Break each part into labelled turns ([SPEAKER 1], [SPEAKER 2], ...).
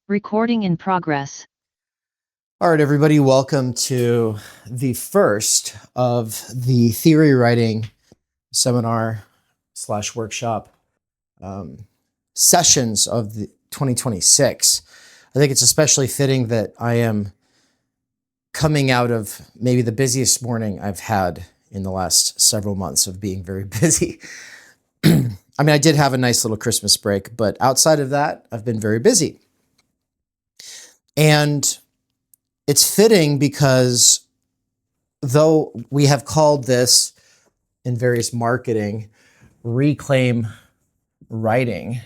[SPEAKER 1] Recording in progress.
[SPEAKER 2] All right, everybody, welcome to the first of the theory writing seminar / workshop sessions of the 2026. I think it's especially fitting that I am coming out of maybe the busiest morning I've had in the last several months of being very busy. I mean, I did have a nice little Christmas break, but outside of that, I've been very busy. And it's fitting because though we have called this in various marketing reclaim writing,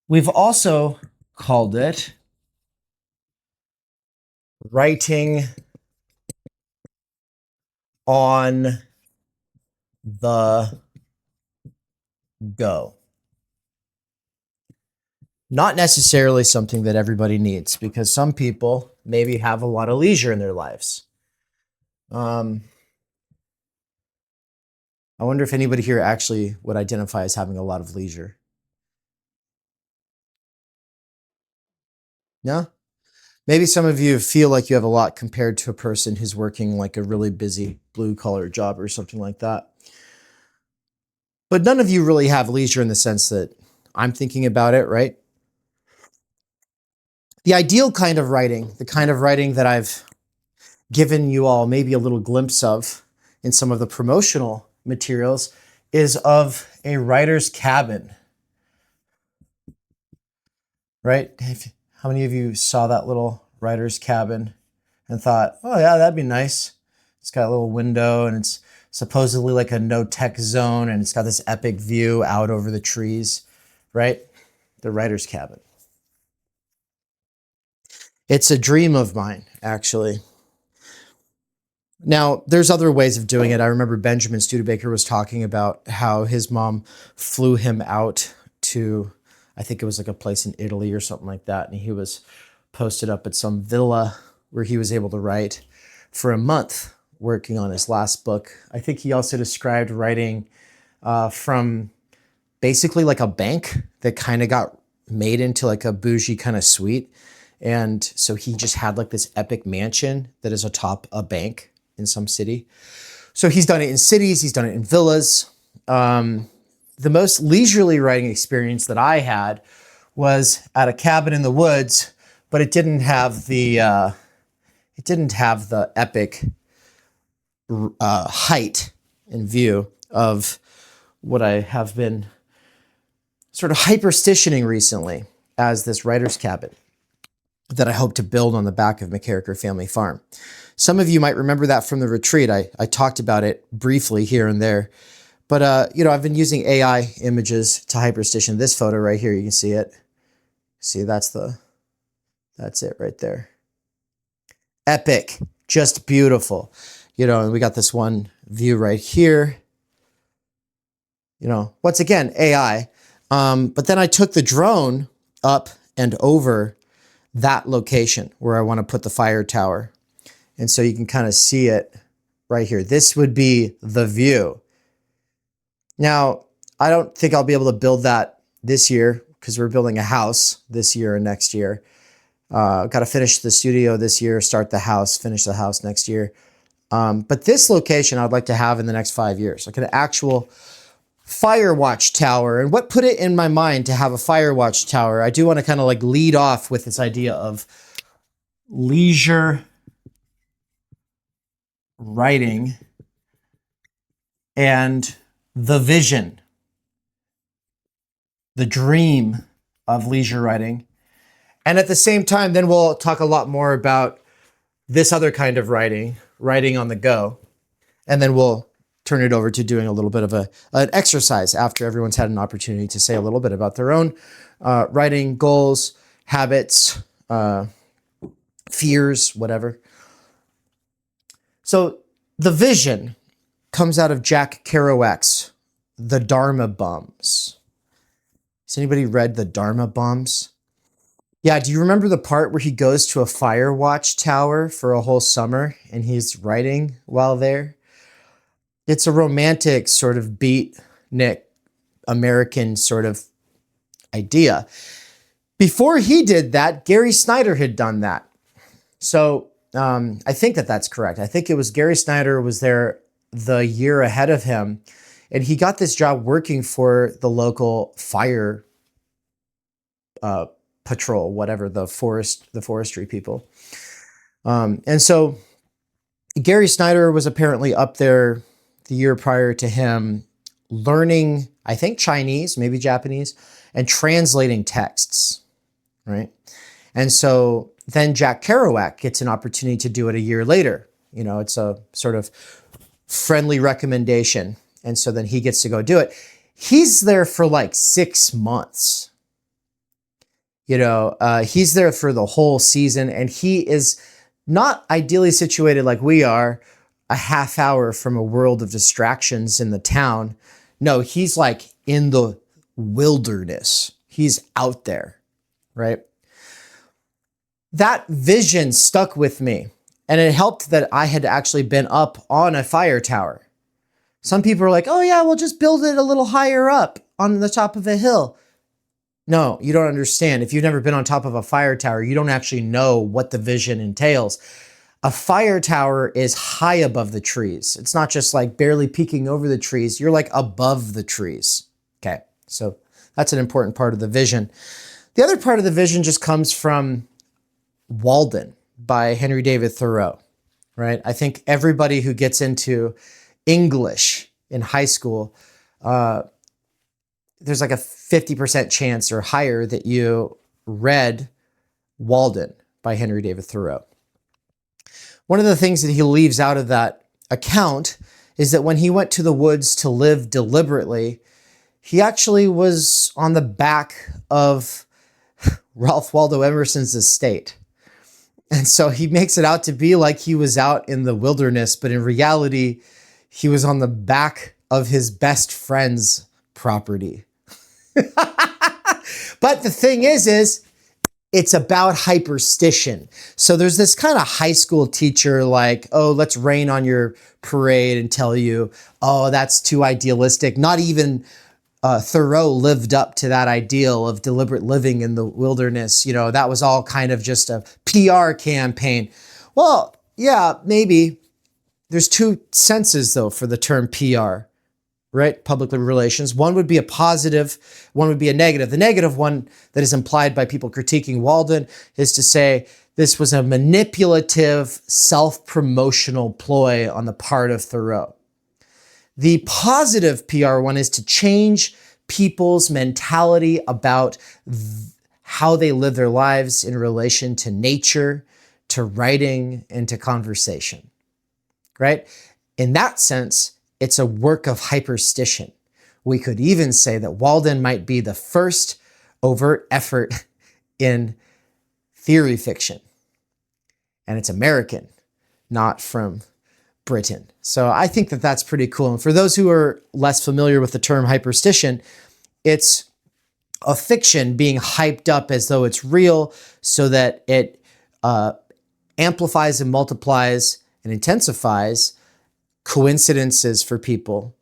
[SPEAKER 2] we've also called it writing on the go. Not necessarily something that everybody needs, because some people maybe have a lot of leisure in their lives. I wonder if anybody here actually would identify as having a lot of leisure. No? Maybe some of you feel like you have a lot compared to a person who's working like a really busy blue-collar job or something like that. But none of you really have leisure in the sense that I'm thinking about it, right? The ideal kind of writing, the kind of writing that I've given you all maybe a little glimpse of in some of the promotional materials, is of a writer's cabin, right? How many of you saw that little writer's cabin and thought, oh yeah, that'd be nice. It's got a little window and it's supposedly like a no-tech zone and it's got this epic view out over the trees, right? The writer's cabin. It's a dream of mine, actually. Now, there's other ways of doing it. I remember Benjamin Studebaker was talking about how his mom flew him out to, I think it was like a place in Italy or something like that, and he was posted up at some villa where he was able to write for a month, working on his last book. I think he also described writing from basically like a bank that kind of got made into like a bougie kind of suite. And so he just had like this epic mansion that is atop a bank in some city. So he's done it in cities, he's done it in villas. The most leisurely writing experience that I had was at a cabin in the woods, but it didn't have the epic height and view of what I have been sort of hyperstitioning recently as this writer's cabin that I hope to build on the back of McKerracher Family Farm. Some of you might remember that from the retreat. I talked about it briefly here and there, but I've been using AI images to hyperstition this photo right here. You can see it. See, that's it right there. Epic, just beautiful. And we got this one view right here. Once again, AI. But then I took the drone up and over that location where I want to put the fire tower. And so you can kind of see it right here. This would be the view. Now, I don't think I'll be able to build that this year because we're building a house this year and next year. Got to finish the studio this year, start the house, finish the house next year. But this location I'd like to have in the next 5 years, like an actual fire watch tower. And what put it in my mind to have a fire watch tower, I do want to kind of like lead off with this idea of leisure writing and the vision, the dream of leisure writing. And at the same time, then we'll talk a lot more about this other kind of writing on the go. And then we'll turn it over to doing a little bit of an exercise after everyone's had an opportunity to say a little bit about their own writing goals, habits, fears, whatever. So the vision comes out of Jack Kerouac's The Dharma Bums. Has anybody read The Dharma Bums? Yeah, do you remember the part where he goes to a fire watch tower for a whole summer and he's writing while there? It's a romantic sort of beatnik American sort of idea Before he did that, Gary Snyder had done that. So I think that that's correct. I think it was Gary Snyder was there the year ahead of him, and he got this job working for the local fire patrol, whatever, the forestry people. And so Gary Snyder was apparently up there the year prior to him learning, I think, Chinese, maybe Japanese, and translating texts, right? And so then Jack Kerouac gets an opportunity to do it a year later. You know, it's a sort of friendly recommendation. And so then he gets to go do it. He's there for like 6 months. You know, he's there for the whole season, and he is not ideally situated like we are, a half hour from a world of distractions in the town. No, he's like in the wilderness. He's out there, right? That vision stuck with me, and it helped that I had actually been up on a fire tower. Some people are like, oh yeah, we'll just build it a little higher up on the top of a hill. No, you don't understand. If you've never been on top of a fire tower, you don't actually know what the vision entails. A fire tower is high above the trees. It's not just like barely peeking over the trees. You're like above the trees. Okay, so that's an important part of the vision. The other part of the vision just comes from Walden by Henry David Thoreau, right? I think everybody who gets into English in high school, there's like a 50% chance or higher that you read Walden by Henry David Thoreau. One of the things that he leaves out of that account is that when he went to the woods to live deliberately, he actually was on the back of Ralph Waldo Emerson's estate. And so he makes it out to be like he was out in the wilderness, but in reality, he was on the back of his best friend's property. But the thing is it's about hyperstition. So there's this kind of high school teacher like, oh, let's rain on your parade and tell you, oh, that's too idealistic. Not even Thoreau lived up to that ideal of deliberate living in the wilderness. You know, that was all kind of just a PR campaign. Well, yeah, maybe. There's two senses, though, for the term PR, right? Public relations. One would be a positive, one would be a negative. The negative one that is implied by people critiquing Walden is to say this was a manipulative, self-promotional ploy on the part of Thoreau. The positive PR one is to change people's mentality about how they live their lives in relation to nature, to writing, and to conversation, right? In that sense, it's a work of hyperstition. We could even say that Walden might be the first overt effort in theory fiction. And it's American, not from Britain. So I think that that's pretty cool. And for those who are less familiar with the term hyperstition, it's a fiction being hyped up as though it's real so that it amplifies and multiplies and intensifies coincidences for people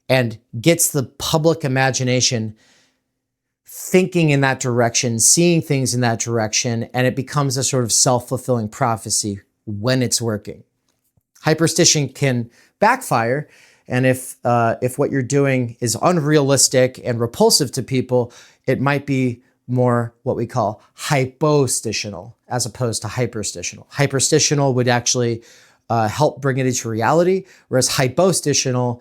[SPEAKER 2] and gets the public imagination thinking in that direction, seeing things in that direction, and it becomes a sort of self-fulfilling prophecy when it's working. Hyperstition can backfire, and if what you're doing is unrealistic and repulsive to people, it might be more what we call hypostitional as opposed to hyperstitional. Hyperstitional would actually help bring it into reality, whereas hypostitional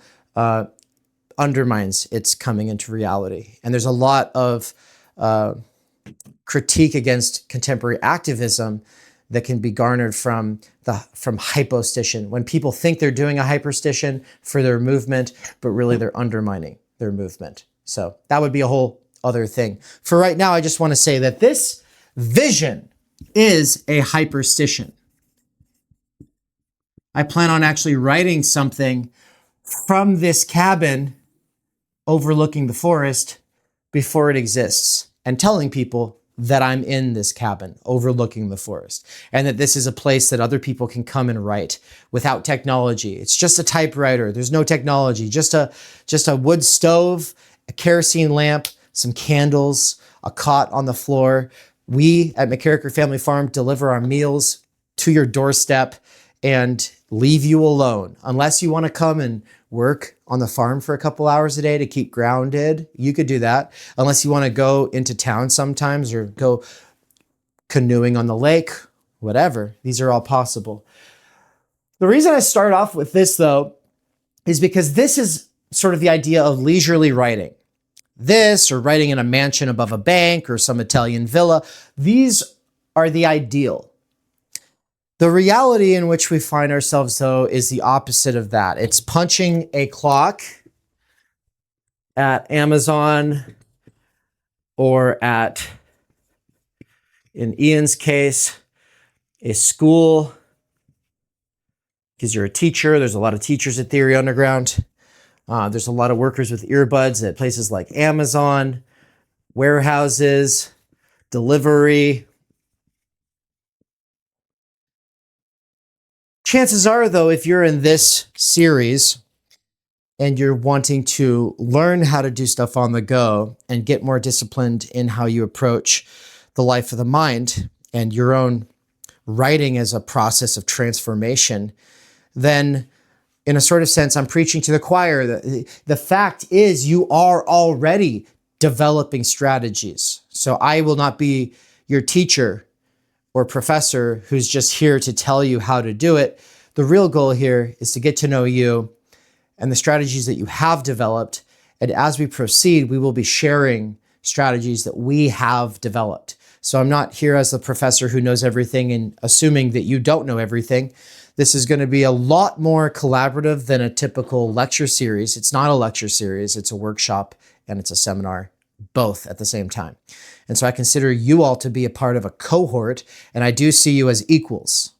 [SPEAKER 2] undermines its coming into reality. And there's a lot of critique against contemporary activism that can be garnered from hypostition. When people think they're doing a hyperstition for their movement, but really they're undermining their movement. So that would be a whole other thing. For right now, I just want to say that this vision is a hyperstition. I plan on actually writing something from this cabin overlooking the forest before it exists and telling people that I'm in this cabin overlooking the forest and that this is a place that other people can come and write without technology. It's just a typewriter. There's no technology, just a wood stove, a kerosene lamp, some candles, a cot on the floor. We at McKerracher Family Farm deliver our meals to your doorstep and leave you alone. Unless you want to come and work on the farm for a couple hours a day to keep grounded, you could do that. Unless you want to go into town sometimes or go canoeing on the lake, whatever. These are all possible. The reason I start off with this, though, is because this is sort of the idea of leisurely writing. This, or writing in a mansion above a bank or some Italian villa, these are the ideal. The reality in which we find ourselves, though, is the opposite of that. It's punching a clock at Amazon or at, in Ian's case, a school, because you're a teacher. There's a lot of teachers at Theory Underground. There's a lot of workers with earbuds at places like Amazon, warehouses, delivery. Chances are, though, if you're in this series and you're wanting to learn how to do stuff on the go and get more disciplined in how you approach the life of the mind and your own writing as a process of transformation, then in a sort of sense, I'm preaching to the choir. The fact is you are already developing strategies. So I will not be your teacher or professor who's just here to tell you how to do it. The real goal here is to get to know you and the strategies that you have developed. And as we proceed, we will be sharing strategies that we have developed. So I'm not here as the professor who knows everything and assuming that you don't know everything. This is going to be a lot more collaborative than a typical lecture series. It's not a lecture series, it's a workshop and it's a seminar, both at the same time. And so I consider you all to be a part of a cohort, and I do see you as equals,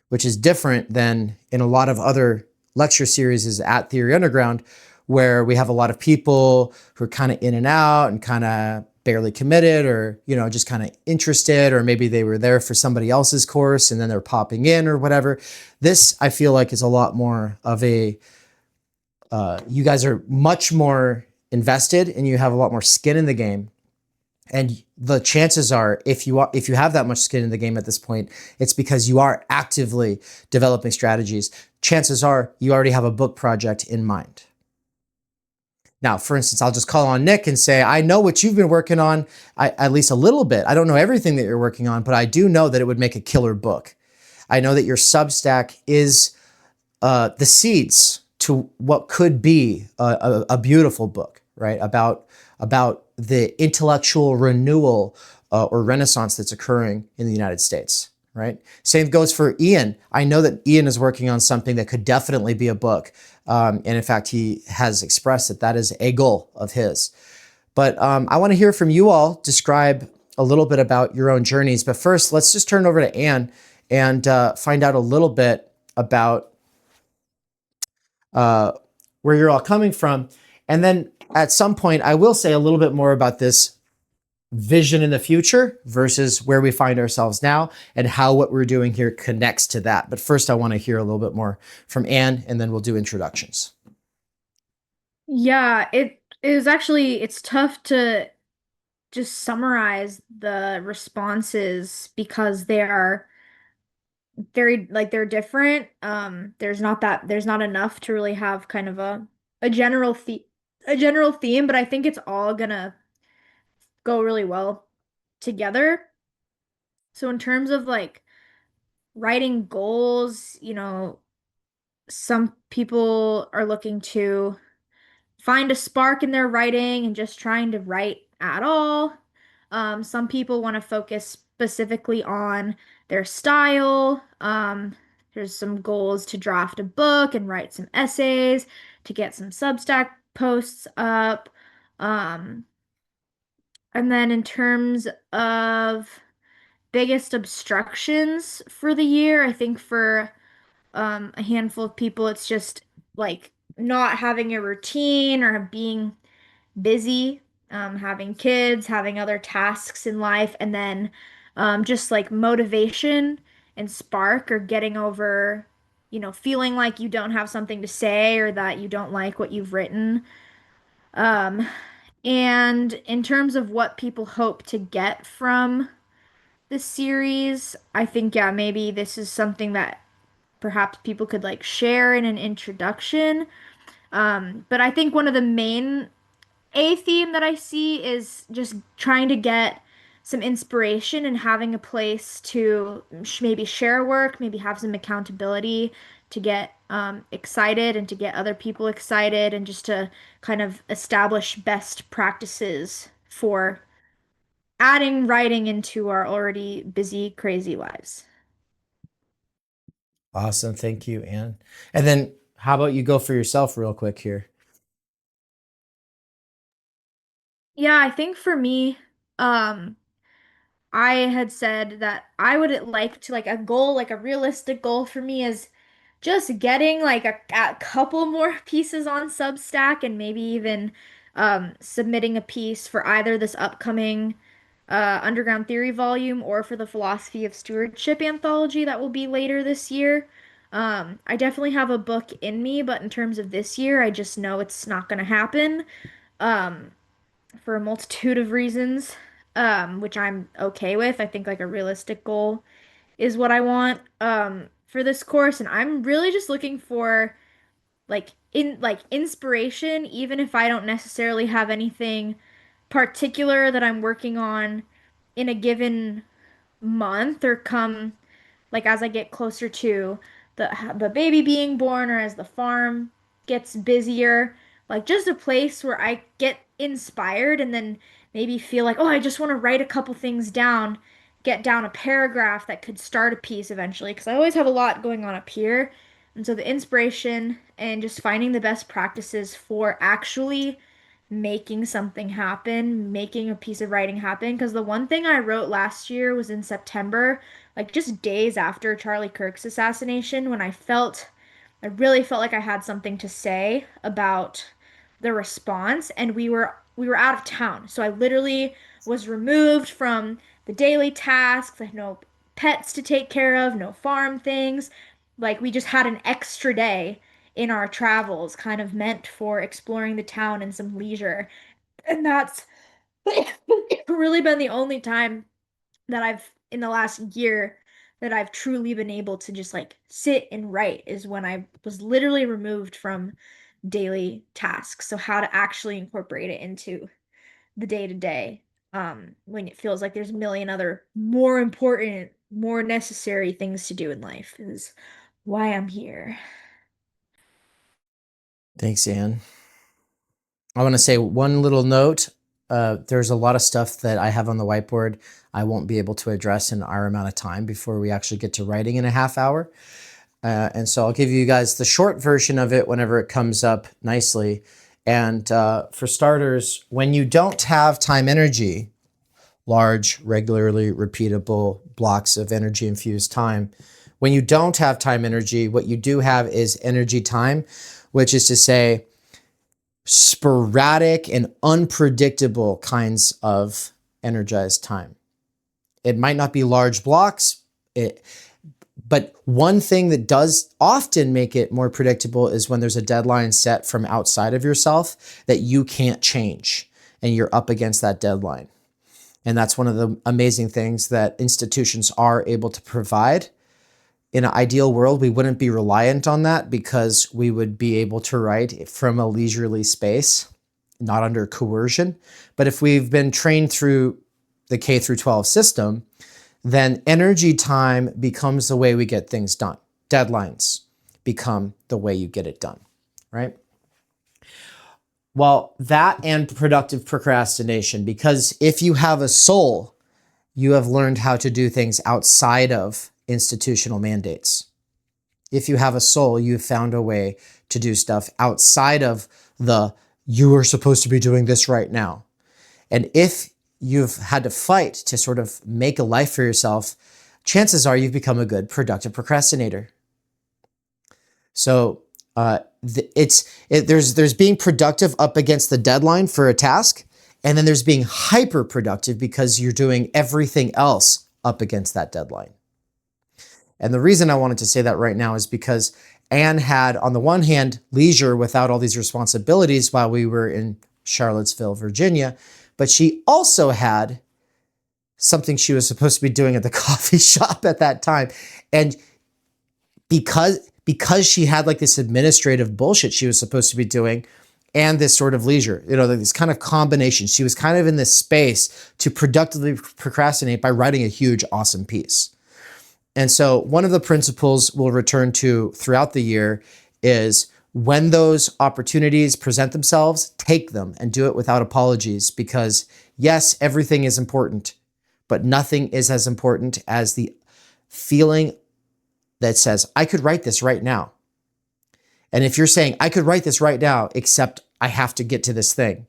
[SPEAKER 2] which is different than in a lot of other lecture series at Theory Underground, where we have a lot of people who are kind of in and out and kind of barely committed, or, you know, just kind of interested, or maybe they were there for somebody else's course and then they're popping in or whatever. This, I feel like, is a lot more of a, you guys are much more invested and you have a lot more skin in the game. And the chances are, if you have that much skin in the game at this point, it's because you are actively developing strategies. Chances are you already have a book project in mind. Now, for instance, I'll just call on Nick and say, I know what you've been working on, at least a little bit. I don't know everything that you're working on, but I do know that it would make a killer book. I know that your Substack is the seeds to what could be a beautiful book, right? About the intellectual renewal or renaissance that's occurring in the United States, right? Same goes for Ian. I know that Ian is working on something that could definitely be a book. And in fact, he has expressed that that is a goal of his. But I want to hear from you all. Describe a little bit about your own journeys. But first, let's just turn over to Anne and find out a little bit about where you're all coming from. And then at some point, I will say a little bit more about this vision in the future versus where we find ourselves now and how what we're doing here connects to that. But first, I want to hear a little bit more from Anne, and then we'll do introductions.
[SPEAKER 1] Yeah, it is actually, it's tough to just summarize the responses because they are very, like, they're different. There's not enough to really have kind of a general theme, but I think it's all gonna go really well together. So in terms of like writing goals, some people are looking to find a spark in their writing and just trying to write at all. Some people want to focus specifically on their style. There's some goals to draft a book and write some essays, to get some Substack posts up. Um, and then in terms of biggest obstructions for the year, I think for a handful of people, it's just like not having a routine or being busy, having kids, having other tasks in life, and then just like motivation and spark or getting over, feeling like you don't have something to say or that you don't like what you've written. Um, And in terms of what people hope to get from the series, I think, yeah, maybe this is something that perhaps people could like share in an introduction. But I think one of the main a theme that I see is just trying to get some inspiration and having a place to maybe share work, maybe have some accountability to get excited and to get other people excited and just to kind of establish best practices for adding writing into our already busy, crazy lives.
[SPEAKER 2] Awesome. Thank you, Anne. And then how about you go for yourself real quick here?
[SPEAKER 1] Yeah, I think for me, um, I had said that I would like to like a goal, like a realistic goal for me is just getting like a couple more pieces on Substack and maybe even submitting a piece for either this upcoming Underground Theory volume or for the Philosophy of Stewardship anthology that will be later this year. I definitely have a book in me, but in terms of this year, I just know it's not going to happen. Um, for a multitude of reasons, which I'm okay with. I think like a realistic goal is what I want for this course, and I'm really just looking for like inspiration, even if I don't necessarily have anything particular that I'm working on in a given month or come like as I get closer to the baby being born or as the farm gets busier, like just a place where I get inspired and then maybe feel like, oh, I just want to write a couple things down, get down a paragraph that could start a piece eventually, because I always have a lot going on up here. And so the inspiration and just finding the best practices for actually making something happen, making a piece of writing happen. Because the one thing I wrote last year was in September, like just days after Charlie Kirk's assassination, when I really felt like I had something to say about the response, and we were out of town. So I literally was removed from the daily tasks. I had no pets to take care of, no farm things. Like we just had an extra day in our travels, kind of meant for exploring the town and some leisure. And that's really been the only time that I've in the last year that I've truly been able to just like sit and write is when I was literally removed from daily tasks. So how to actually incorporate it into the day to day when it feels like there's a million other more important, more necessary things to do in life is why I'm here.
[SPEAKER 2] Thanks, Anne. I want to say one little note. There's a lot of stuff that I have on the whiteboard I won't be able to address in our amount of time before we actually get to writing in a half hour. And so I'll give you guys the short version of it whenever it comes up nicely. And for starters, when you don't have time energy, large, regularly repeatable blocks of energy infused time, when you don't have time energy, what you do have is energy time, which is to say, sporadic and unpredictable kinds of energized time. It might not be large blocks, but one thing that does often make it more predictable is when there's a deadline set from outside of yourself that you can't change and you're up against that deadline. And that's one of the amazing things that institutions are able to provide. In an ideal world, we wouldn't be reliant on that because we would be able to write from a leisurely space, not under coercion. But if we've been trained through the K through 12 system, then energy time becomes the way we get things done. Deadlines become the way you get it done, right? Well, that and productive procrastination, because if you have a soul, you have learned how to do things outside of institutional mandates. If you have a soul, you've found a way to do stuff outside of the you are supposed to be doing this right now. And if you've had to fight to sort of make a life for yourself, chances are you've become a good productive procrastinator. So there's being productive up against the deadline for a task, and then there's being hyper productive because you're doing everything else up against that deadline. And the reason I wanted to say that right now is because Anne had, on the one hand, leisure without all these responsibilities while we were in Charlottesville, Virginia, but she also had something she was supposed to be doing at the coffee shop at that time. And because she had like this administrative bullshit she was supposed to be doing and this sort of leisure, this kind of combination, she was kind of in this space to productively procrastinate by writing a huge, awesome piece. And so one of the principles we'll return to throughout the year is when those opportunities present themselves, take them and do it without apologies, because yes, everything is important, but nothing is as important as the feeling that says, I could write this right now. And if you're saying, I could write this right now, except I have to get to this thing,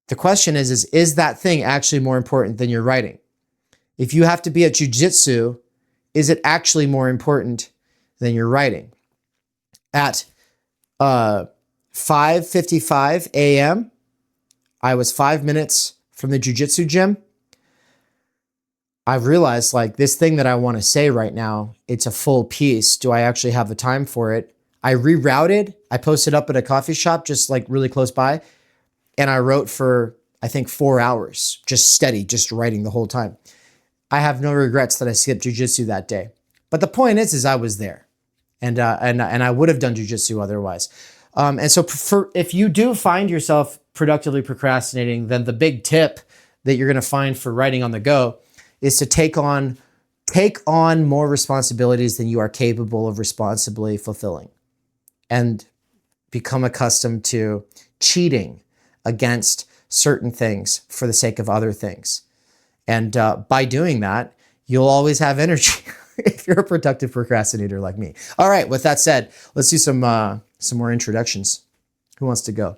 [SPEAKER 2] the question is that thing actually more important than your writing? If you have to be at jujitsu, is it actually more important than your writing? At 5:55 a.m., I was 5 minutes from the jujitsu gym. I realized like this thing that I want to say right now, it's a full piece. Do I actually have the time for it? I rerouted. I posted up at a coffee shop just like really close by. And I wrote for, I think, 4 hours, just steady, just writing the whole time. I have no regrets that I skipped jujitsu that day. But the point is I was there. And I would have done jujitsu otherwise. And so if you do find yourself productively procrastinating, then the big tip that you're going to find for writing on the go is to take on more responsibilities than you are capable of responsibly fulfilling, and become accustomed to cheating against certain things for the sake of other things. And by doing that, you'll always have energy if you're a productive procrastinator like me. All right, with that said, let's do some more introductions. Who wants to go?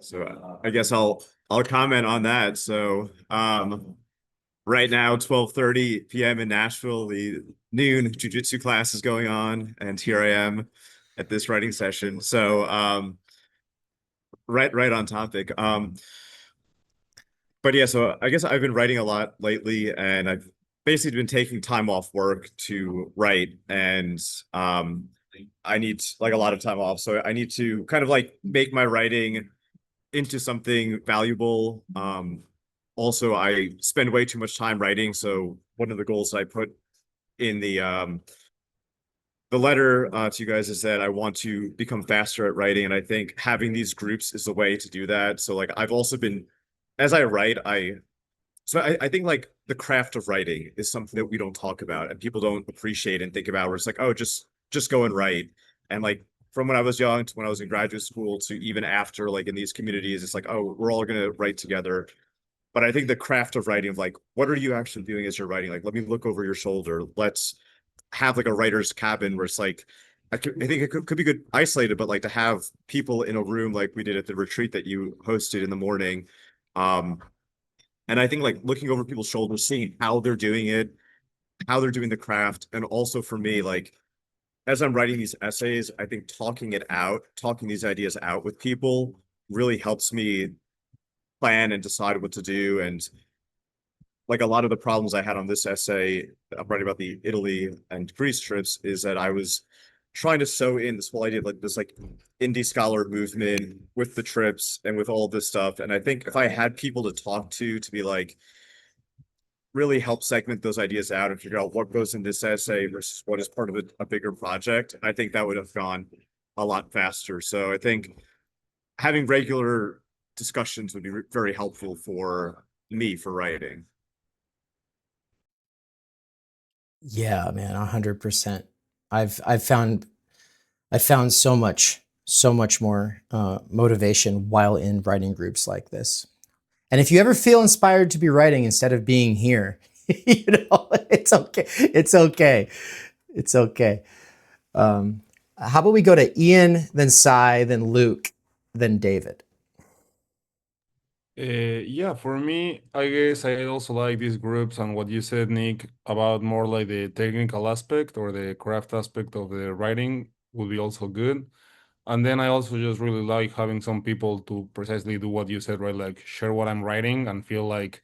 [SPEAKER 3] So I guess I'll comment on that. So right now, 12:30 p.m. in Nashville, the noon jiu-jitsu class is going on, and here I am at this writing session. So right on topic. But yeah, so I guess I've been writing a lot lately, and I've basically been taking time off work to write, and I need like a lot of time off. So I need to kind of like make my writing into something valuable. Also, I spend way too much time writing. So one of the goals I put in the letter to you guys is that I want to become faster at writing. And I think having these groups is a way to do that. So like I've also been, as I write, I think like the craft of writing is something that we don't talk about and people don't appreciate and think about, where it's like, oh, just go and write. And like from when I was young to when I was in graduate school to even after, like in these communities, it's like, oh, we're all gonna write together. But I think the craft of writing, of like, what are you actually doing as you're writing? Like, let me look over your shoulder. Let's have like a writer's cabin where it's like, I think it could be good isolated, but like to have people in a room like we did at the retreat that you hosted in the morning. Um, and I think like looking over people's shoulders, seeing how they're doing it, how they're doing the craft. And also for me, like as I'm writing these essays, I think talking it out, talking these ideas out with people really helps me plan and decide what to do. And like a lot of the problems I had on this essay, I'm writing about the Italy and Greece trips, is that I was trying to sew in this whole idea of like this like indie scholar movement with the trips and with all this stuff. And I think if I had people to talk to be like really help segment those ideas out and figure out what goes in this essay versus what is part of a bigger project, I think that would have gone a lot faster. So I think having regular discussions would be very helpful for me for writing.
[SPEAKER 2] Yeah, man, 100%. I've found so much more motivation while in writing groups like this. And if you ever feel inspired to be writing instead of being here, it's okay. It's okay. It's okay. How about we go to Ian, then Cy, then Luke, then David?
[SPEAKER 4] Yeah, for me, I guess I also like these groups and what you said, Nick, about more like the technical aspect or the craft aspect of the writing would be also good. And then I also just really like having some people to precisely do what you said, right? Like share what I'm writing and feel like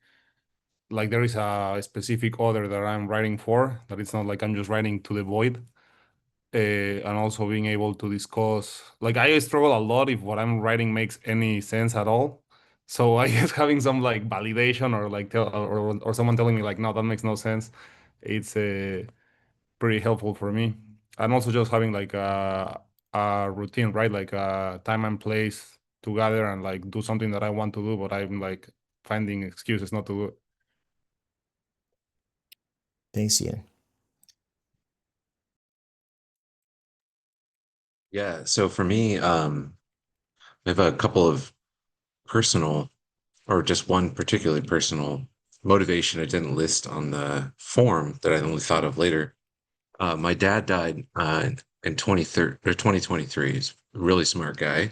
[SPEAKER 4] there is a specific order that I'm writing for, that it's not like I'm just writing to the void. and also being able to discuss. Like I struggle a lot if what I'm writing makes any sense at all. So I guess having some like validation or like or someone telling me like no, that makes no sense, it's pretty helpful for me. And also just having like a routine, right? Like a time and place to gather and like do something that I want to do, but I'm like finding excuses not to do it.
[SPEAKER 2] Thanks, Ian.
[SPEAKER 5] Yeah, so for me, I have a couple of personal, or just one particularly personal motivation I didn't list on the form that I only thought of later. My dad died in 2023. He's a really smart guy,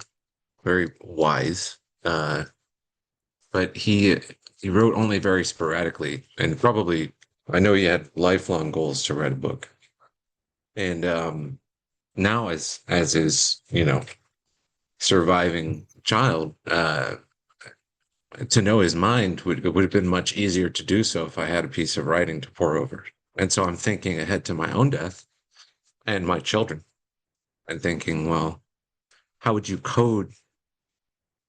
[SPEAKER 5] very wise, but he wrote only very sporadically, and probably I know he had lifelong goals to write a book. And now, as his surviving child, to know his mind would have been much easier to do so if I had a piece of writing to pour over. And so I'm thinking ahead to my own death and my children, and thinking, well, how would you code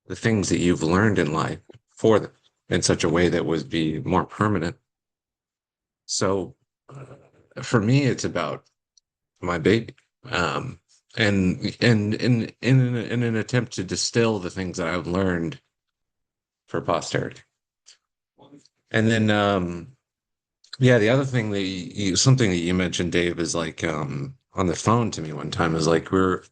[SPEAKER 5] the things that you've learned in life for them in such a way that would be more permanent? So for me, it's about my baby. And in an attempt to distill the things that I've learned for posterity. And then yeah, the other thing that something that you mentioned, Dave, is like on the phone to me one time is like we're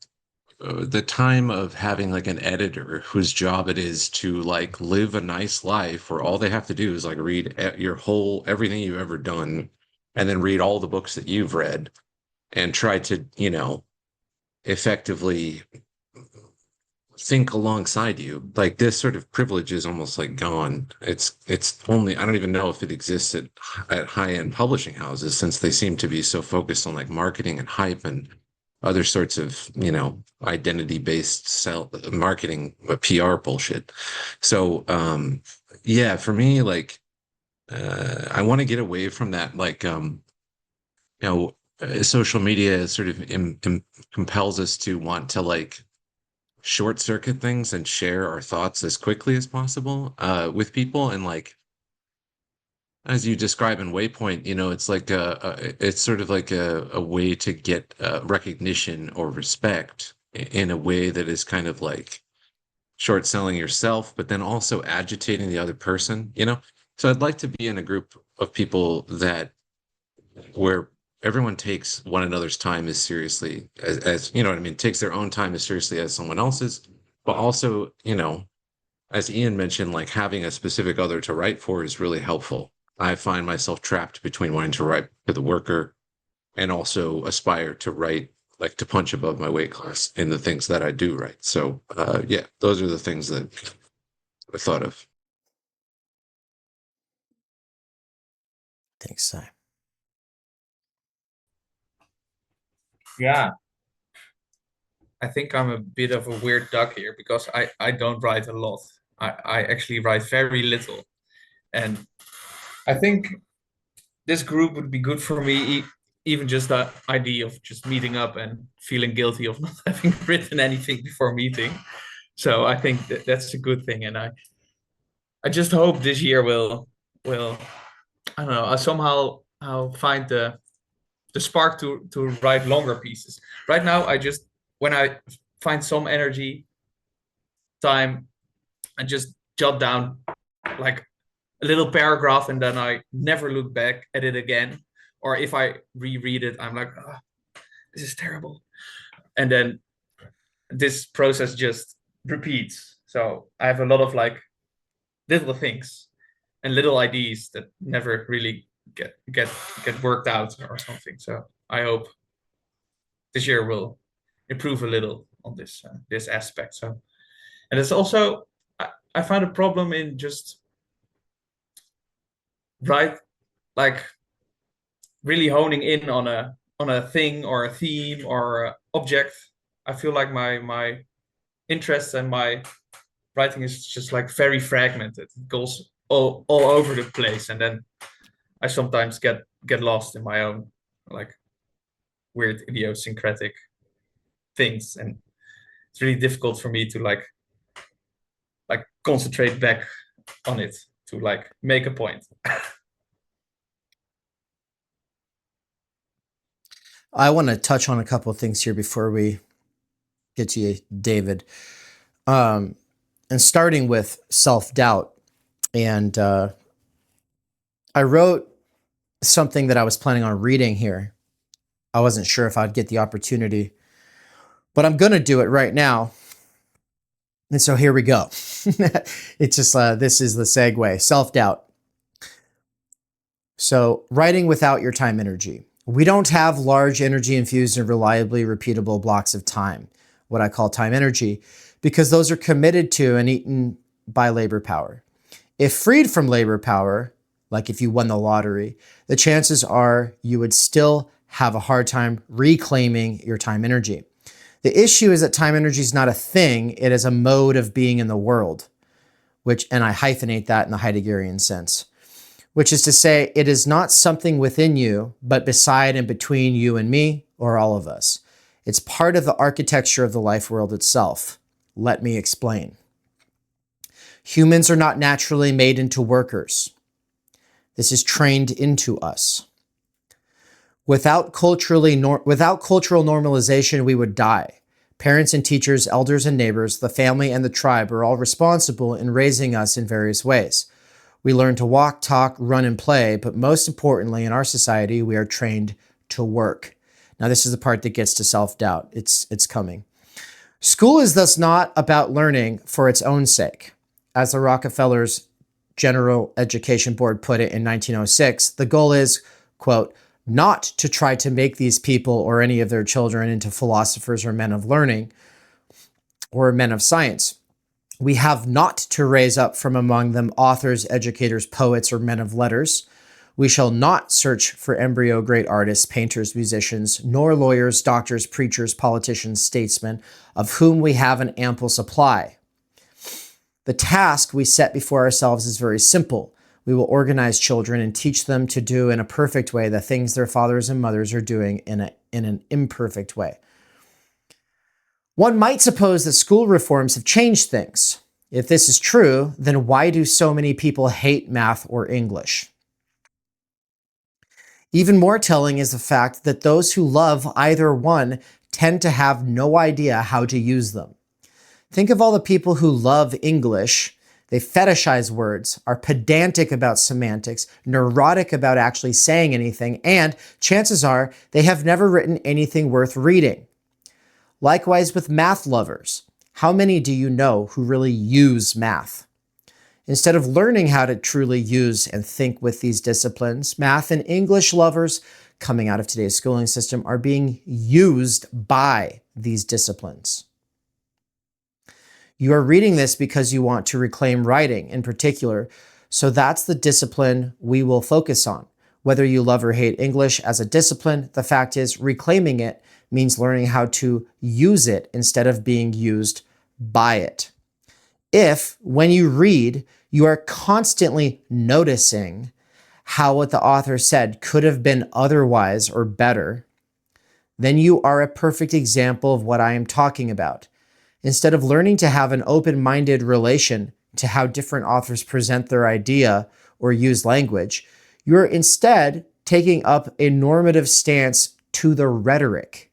[SPEAKER 5] the time of having like an editor whose job it is to like live a nice life where all they have to do is like read your whole everything you've ever done and then read all the books that you've read and try to, effectively think alongside you. Like this sort of privilege is almost like gone. It's only, I don't even know if it exists at high-end publishing houses, since they seem to be so focused on like marketing and hype and other sorts of, identity-based marketing, PR bullshit. So yeah, for me, like I want to get away from that, like social media sort of compels us to want to like short circuit things and share our thoughts as quickly as possible with people. And like as you describe in Waypoint, it's like it's sort of like a way to get recognition or respect in a way that is kind of like short selling yourself, but then also agitating the other person, So I'd like to be in a group of people that where everyone takes one another's time as seriously as you know what I mean, takes their own time as seriously as someone else's, but also, as Ian mentioned, like having a specific other to write for is really helpful. I find myself trapped between wanting to write for the worker and also aspire to write, like to punch above my weight class in the things that I do write. So yeah, those are the things that I thought of.
[SPEAKER 2] Thanks, Si.
[SPEAKER 6] Yeah, I think I'm a bit of a weird duck here because I don't write a lot. I actually write very little. And I think this group would be good for me, even just the idea of just meeting up and feeling guilty of not having written anything before meeting. So I think that's a good thing. And I just hope this year will I don't know, I somehow I'll find the spark to write longer pieces. Right now, when I find some energy, time, I just jot down like a little paragraph and then I never look back at it again. Or if I reread it, I'm like, oh, this is terrible. And then this process just repeats. So I have a lot of like little things and little ideas that never really get worked out or something. So I hope this year will improve a little on this aspect. So, and it's also I found a problem in just like really honing in on a thing or a theme or a object. I feel like my interest and my writing is just like very fragmented. It goes all over the place, and then I sometimes get lost in my own like weird idiosyncratic things, and it's really difficult for me to like concentrate back on it to like make a point.
[SPEAKER 2] I want to touch on a couple of things here before we get to you, David. And starting with self-doubt. And I wrote something that I was planning on reading here. I wasn't sure if I'd get the opportunity, but I'm going to do it right now. And so here we go. It's just, this is the segue, self-doubt. So writing without your time energy. We don't have large energy infused and reliably repeatable blocks of time, what I call time energy, because those are committed to and eaten by labor power. If freed from labor power, like if you won the lottery, the chances are you would still have a hard time reclaiming your time energy. The issue is that time energy is not a thing, it is a mode of being in the world, and I hyphenate that in the Heideggerian sense, which is to say it is not something within you, but beside and between you and me, or all of us. It's part of the architecture of the life world itself. Let me explain. Humans are not naturally made into workers. This is trained into us. Without cultural normalization, we would die. Parents and teachers, elders and neighbors, the family and the tribe are all responsible in raising us in various ways. We learn to walk, talk, run, and play, but most importantly, in our society, we are trained to work. Now, this is the part that gets to self-doubt. It's coming. School is thus not about learning for its own sake. As the Rockefeller's General Education Board put it in 1906, the goal is, quote, not to try to make these people or any of their children into philosophers or men of learning or men of science. We have not to raise up from among them authors, educators, poets, or men of letters. We shall not search for embryo great artists, painters, musicians, nor lawyers, doctors, preachers, politicians, statesmen, of whom we have an ample supply. The task we set before ourselves is very simple. We will organize children and teach them to do in a perfect way the things their fathers and mothers are doing in an imperfect way. One might suppose that school reforms have changed things. If this is true, then why do so many people hate math or English? Even more telling is the fact that those who love either one tend to have no idea how to use them. Think of all the people who love English. They fetishize words, are pedantic about semantics, neurotic about actually saying anything, and chances are they have never written anything worth reading. Likewise with math lovers. How many do you know who really use math? Instead of learning how to truly use and think with these disciplines, math and English lovers coming out of today's schooling system are being used by these disciplines. You are reading this because you want to reclaim writing in particular, so that's the discipline we will focus on. Whether you love or hate English as a discipline, the fact is reclaiming it means learning how to use it instead of being used by it. If, when you read, you are constantly noticing how what the author said could have been otherwise or better, then you are a perfect example of what I am talking about. Instead of learning to have an open-minded relation to how different authors present their idea or use language, you're instead taking up a normative stance to the rhetoric.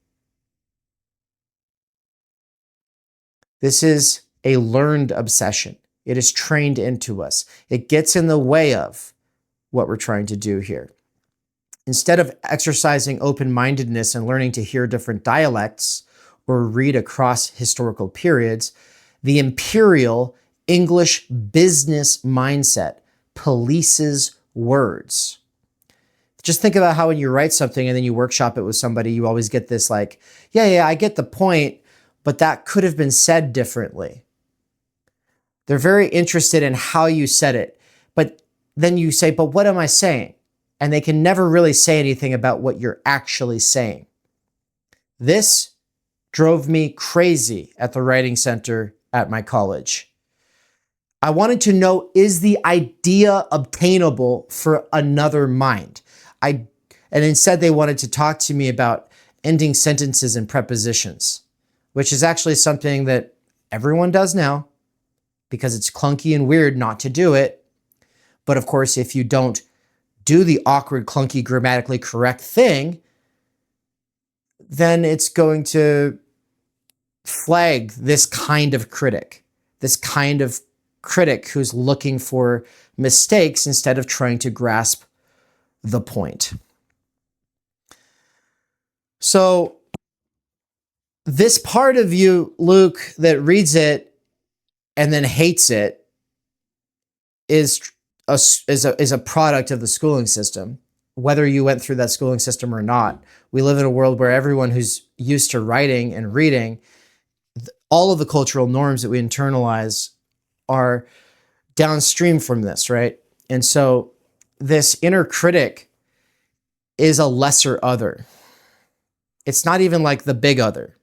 [SPEAKER 2] This is a learned obsession. It is trained into us. It gets in the way of what we're trying to do here. Instead of exercising open-mindedness and learning to hear different dialects or read across historical periods, the imperial English business mindset polices words. Just think about how when you write something and then you workshop it with somebody, you always get this like, yeah, I get the point, but that could have been said differently. They're very interested in how you said it, but then you say, but what am I saying? And they can never really say anything about what you're actually saying. This drove me crazy at the writing center at my college. I wanted to know, is the idea obtainable for another mind? And instead they wanted to talk to me about ending sentences and prepositions, which is actually something that everyone does now because it's clunky and weird not to do it. But of course, if you don't do the awkward, clunky, grammatically correct thing, then it's going to flag this kind of critic who's looking for mistakes instead of trying to grasp the point. So this part of you, Luke, that reads it and then hates it is a product of the schooling system. Whether you went through that schooling system or not, we live in a world where everyone who's used to writing and reading, all of the cultural norms that we internalize are downstream from this, right? And so this inner critic is a lesser other. It's not even like the big other.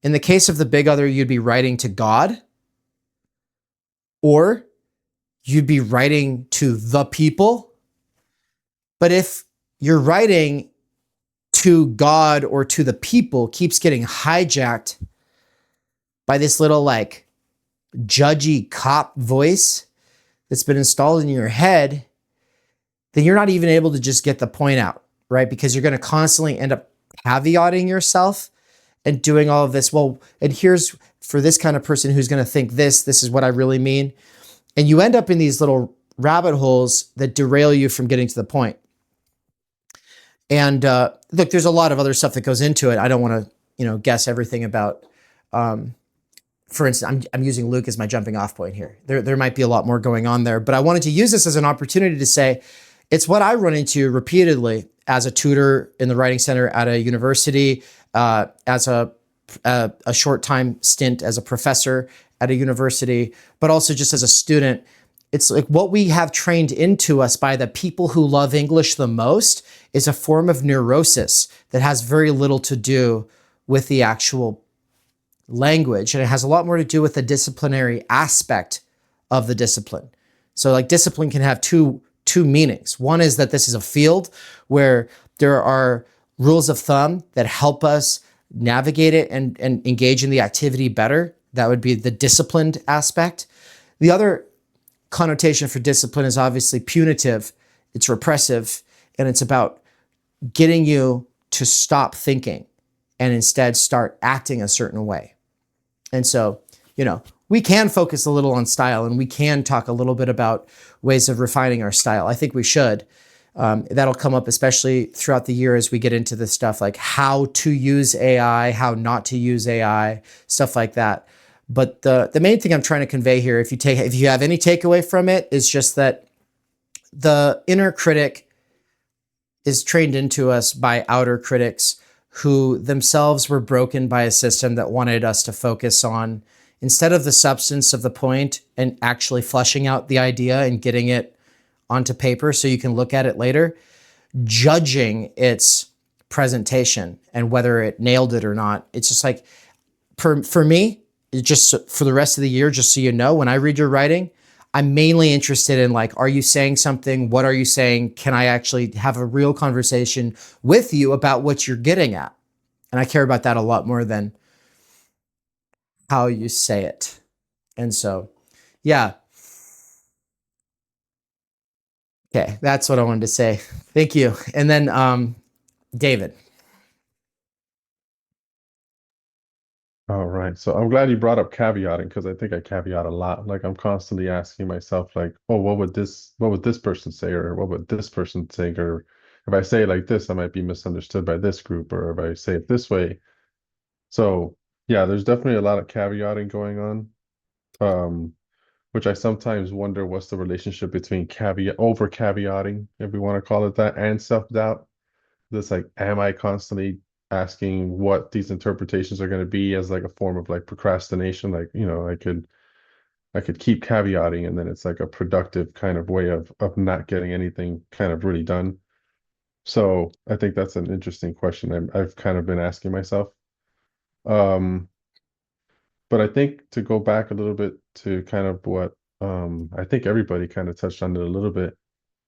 [SPEAKER 2] In the case of the big other, you'd be writing to God, or you'd be writing to the people. But if you're writing to God or to the people keeps getting hijacked by this little like judgy cop voice that's been installed in your head, then you're not even able to just get the point out, right? Because you're going to constantly end up caveating yourself and doing all of this. Well, and here's for this kind of person who's going to think this is what I really mean. And you end up in these little rabbit holes that derail you from getting to the point. And look, there's a lot of other stuff that goes into it. I don't want to, guess everything about, for instance, I'm using Luke as my jumping off point here. There might be a lot more going on there, but I wanted to use this as an opportunity to say, it's what I run into repeatedly as a tutor in the Writing Center at a university, as a short time stint as a professor at a university, but also just as a student. It's like what we have trained into us by the people who love English the most is a form of neurosis that has very little to do with the actual language. And it has a lot more to do with the disciplinary aspect of the discipline. So like discipline can have two meanings. One is that this is a field where there are rules of thumb that help us navigate it and engage in the activity better. That would be the disciplined aspect. The other connotation for discipline is obviously punitive. It's repressive, and it's about getting you to stop thinking and instead start acting a certain way. And so, we can focus a little on style, and we can talk a little bit about ways of refining our style. I think we should. That'll come up especially throughout the year as we get into this stuff like how to use AI, how not to use AI, stuff like that. But the main thing I'm trying to convey here, if you have any takeaway from it, is just that the inner critic is trained into us by outer critics who themselves were broken by a system that wanted us to focus on, instead of the substance of the point and actually fleshing out the idea and getting it onto paper so you can look at it later, judging its presentation and whether it nailed it or not. It's just like, for me, just for the rest of the year, just so you know, when I read your writing, I'm mainly interested in like, are you saying something? What are you saying? Can I actually have a real conversation with you about what you're getting at? And I care about that a lot more than how you say it. And so, yeah. Okay, that's what I wanted to say. Thank you. And then David.
[SPEAKER 7] All right. So I'm glad you brought up caveating because I think I caveat a lot. Like I'm constantly asking myself, like, oh, what would this person say, or what would this person think? Or if I say it like this, I might be misunderstood by this group, or if I say it this way. So yeah, there's definitely a lot of caveating going on. Which I sometimes wonder what's the relationship between over caveating, if we want to call it that, and self-doubt. This like, am I constantly asking what these interpretations are going to be as like a form of like procrastination? Like, I could keep caveating and then it's like a productive kind of way of not getting anything kind of really done. So I think that's an interesting question I've kind of been asking myself. But I think to go back a little bit to kind of what I think everybody kind of touched on it a little bit,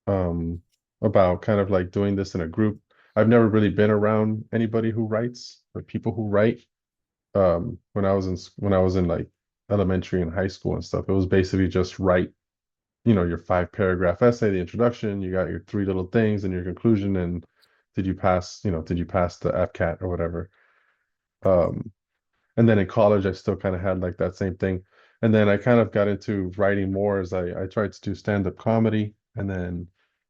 [SPEAKER 7] about kind of like doing this in a group. I've never really been around anybody who writes or people who write. When I was in like elementary and high school and stuff, it was basically just write, your 5 paragraph essay, the introduction, you got your 3 little things and your conclusion, and did you pass the FCAT or whatever. Um, and then in college, I still kind of had like that same thing. And then I kind of got into writing more as I tried to do stand-up comedy. And then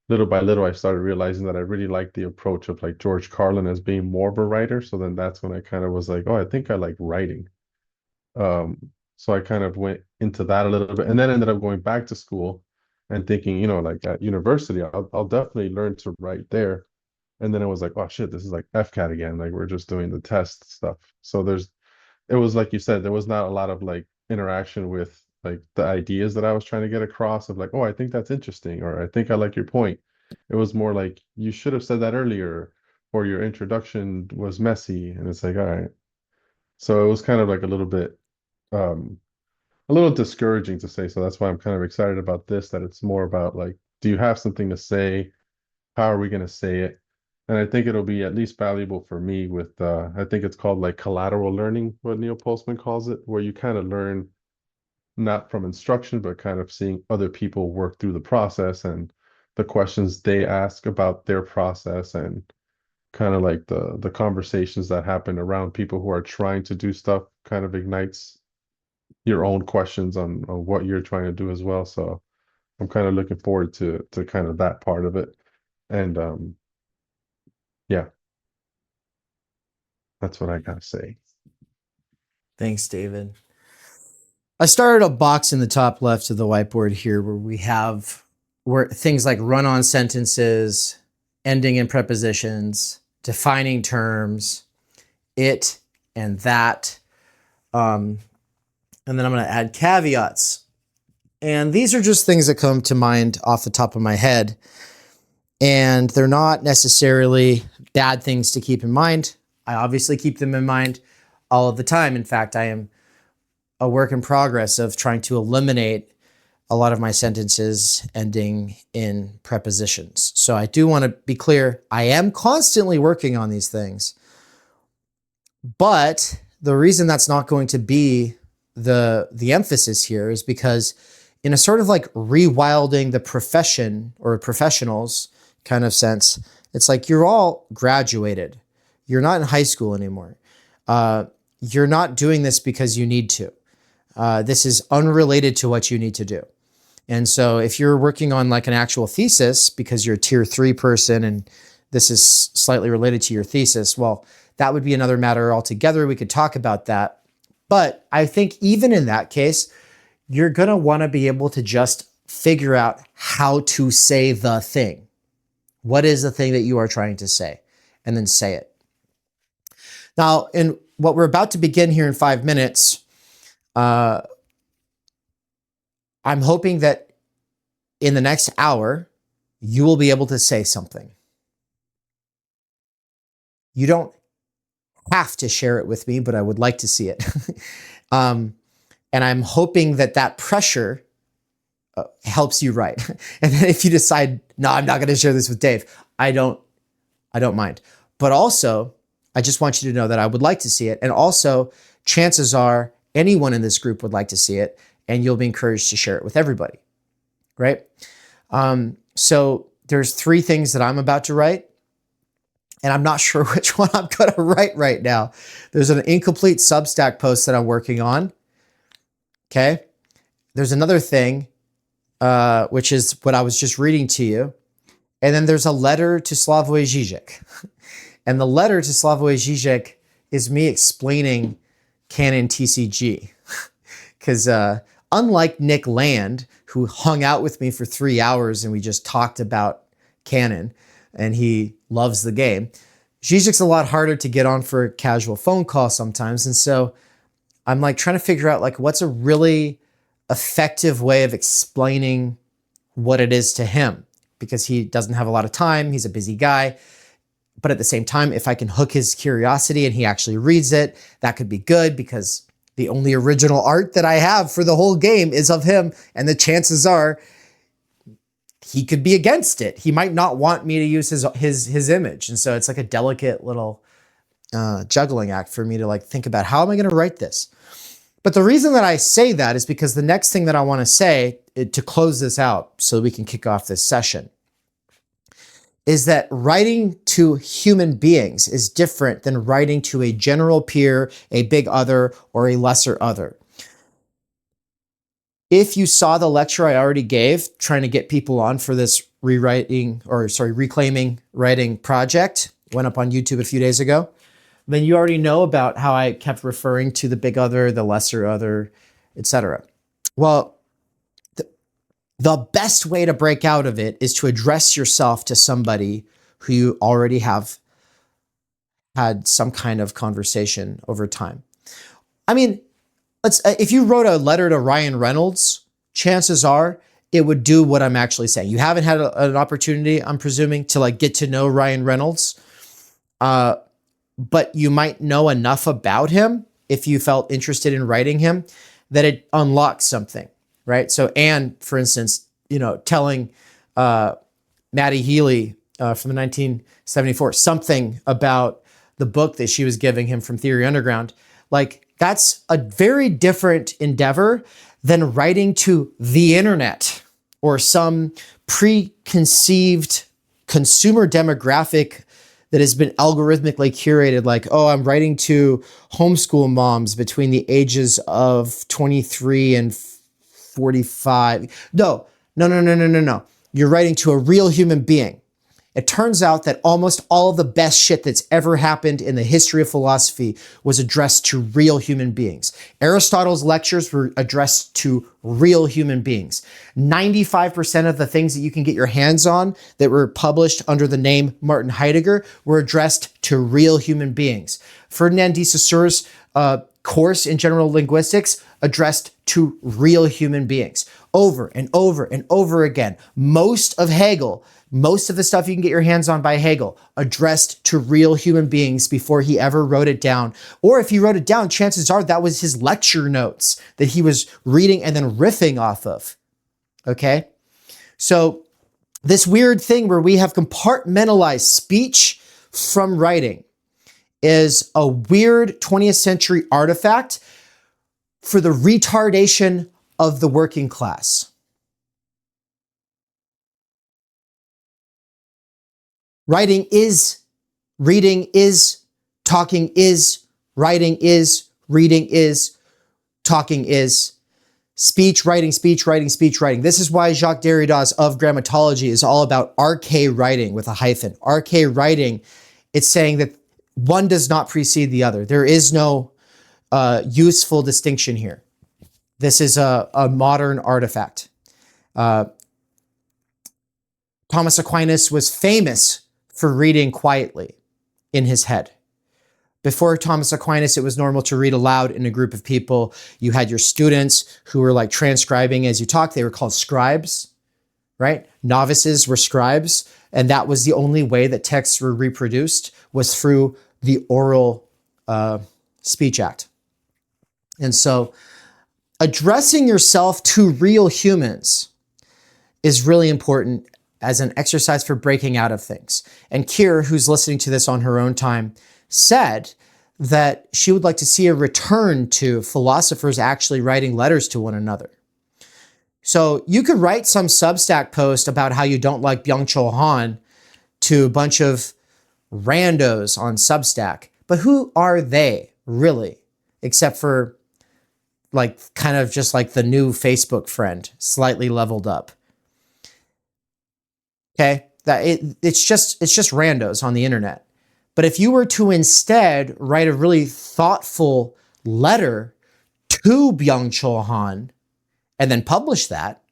[SPEAKER 7] little by little, I started realizing that I really liked the approach of like George Carlin as being more of a writer. So then that's when I kind of was like, oh, I think I like writing. So I kind of went into that a little bit, and then ended up going back to school and thinking, like at university, I'll definitely learn to write there. And then it was like, oh shit, this is like FCAT again. Like we're just doing the test stuff. So it was like you said, there was not a lot of like interaction with like the ideas that I was trying to get across of like, oh, I think that's interesting, or I think I like your point. It was more like you should have said that earlier, or your introduction was messy, and it's like, all right. So it was kind of like um a little discouraging to say. So that's why I'm kind of excited about this, that it's more about like, do you have something to say? How are we going to say it? And I think it'll be at least valuable for me with I think it's called like collateral learning, what Neil Postman calls it, where you kind of learn not from instruction, but kind of seeing other people work through the process and the questions they ask about their process, and kind of like the conversations that happen around people who are trying to do stuff kind of ignites your own questions on what you're trying to do as well. So I'm kind of looking forward to kind of that part of it. And yeah, that's what I gotta say.
[SPEAKER 2] Thanks, David. I started a box in the top left of the whiteboard here where things like run-on sentences, ending in prepositions, defining terms, it and that. And then I'm going to add caveats. And these are just things that come to mind off the top of my head. And they're not necessarily bad things to keep in mind. I obviously keep them in mind all of the time. In fact, I am a work in progress of trying to eliminate a lot of my sentences ending in prepositions. So I do want to be clear, I am constantly working on these things. But the reason that's not going to be the emphasis here is because in a sort of like rewilding the profession or professionals kind of sense, it's like you're all graduated. You're not in high school anymore. You're not doing this because you need to. This is unrelated to what you need to do. And so if you're working on like an actual thesis because you're a tier 3 person and this is slightly related to your thesis, well, that would be another matter altogether. We could talk about that. But I think even in that case, you're going to want to be able to just figure out how to say the thing. What is the thing that you are trying to say? And then say it. Now, in what we're about to begin here in 5 minutes, I'm hoping that in the next hour, you will be able to say something. You don't have to share it with me, but I would like to see it. And I'm hoping that that pressure helps you write. And then if you decide, no, I'm not going to share this with Dave, I don't mind. But also, I just want you to know that I would like to see it. And also, chances are anyone in this group would like to see it, and you'll be encouraged to share it with everybody, right? So there's 3 things that I'm about to write, and I'm not sure which one I'm going to write right now. There's an incomplete Substack post that I'm working on. Okay. There's another thing, which is what I was just reading to you. And then there's a letter to Slavoj Žižek. And the letter to Slavoj Žižek is me explaining Canon TCG. Because unlike Nick Land, who hung out with me for 3 hours and we just talked about Canon, and he loves the game, Žižek's a lot harder to get on for a casual phone call sometimes. And so I'm like trying to figure out like what's a really effective way of explaining what it is to him, because he doesn't have a lot of time. He's a busy guy. But at the same time, if I can hook his curiosity and he actually reads it, that could be good, because the only original art that I have for the whole game is of him. And the chances are he could be against it. He might not want me to use his image. And so it's like a delicate little juggling act for me to like think about, how am I going to write this? But the reason that I say that is because the next thing that I want to say to close this out so we can kick off this session is that writing to human beings is different than writing to a general peer, a big other, or a lesser other. If you saw the lecture I already gave, trying to get people on for this reclaiming writing project, went up on YouTube a few days ago, then you already know about how I kept referring to the big other, the lesser other, etc. Well, the best way to break out of it is to address yourself to somebody who you already have had some kind of conversation over time. I mean, if you wrote a letter to Ryan Reynolds, chances are it would do what I'm actually saying. You haven't had an opportunity, I'm presuming, to like get to know Ryan Reynolds, but you might know enough about him if you felt interested in writing him that it unlocks something, right? So Anne, for instance, telling Maddie Healy from the 1974 something about the book that she was giving him from Theory Underground, like that's a very different endeavor than writing to the internet or some preconceived consumer demographic that has been algorithmically curated, like, oh, I'm writing to homeschool moms between the ages of 23 and 45. No. You're writing to a real human being. It turns out that almost all of the best shit that's ever happened in the history of philosophy was addressed to real human beings. Aristotle's lectures were addressed to real human beings. 95% of the things that you can get your hands on that were published under the name Martin Heidegger were addressed to real human beings. Ferdinand de Saussure's course in general linguistics addressed to real human beings. Over and over and over again. Most of the stuff you can get your hands on by Hegel addressed to real human beings before he ever wrote it down. Or if he wrote it down, chances are that was his lecture notes that he was reading and then riffing off of. Okay? So this weird thing where we have compartmentalized speech from writing is a weird 20th century artifact for the retardation of the working class. Writing is, reading is, talking is, writing is, reading is, talking is, speech, writing, speech, writing, speech, writing. This is why Jacques Derrida's Of Grammatology is all about arché writing with a hyphen. Arché writing, it's saying that one does not precede the other. There is no useful distinction here. This is a modern artifact. Thomas Aquinas was famous for reading quietly in his head. Before Thomas Aquinas, it was normal to read aloud in a group of people. You had your students who were like transcribing as you talked. They were called scribes, right? Novices were scribes. And that was the only way that texts were reproduced, was through the oral speech act. And so addressing yourself to real humans is really important as an exercise for breaking out of things. And Keir, who's listening to this on her own time, said that she would like to see a return to philosophers actually writing letters to one another. So you could write some Substack post about how you don't like Byung-Chul Han to a bunch of randos on Substack. But who are they really? Except for like kind of just like the new Facebook friend, slightly leveled up. Okay, it's just randos on the internet. But if you were to instead write a really thoughtful letter to Byung-Chul Han and then publish that,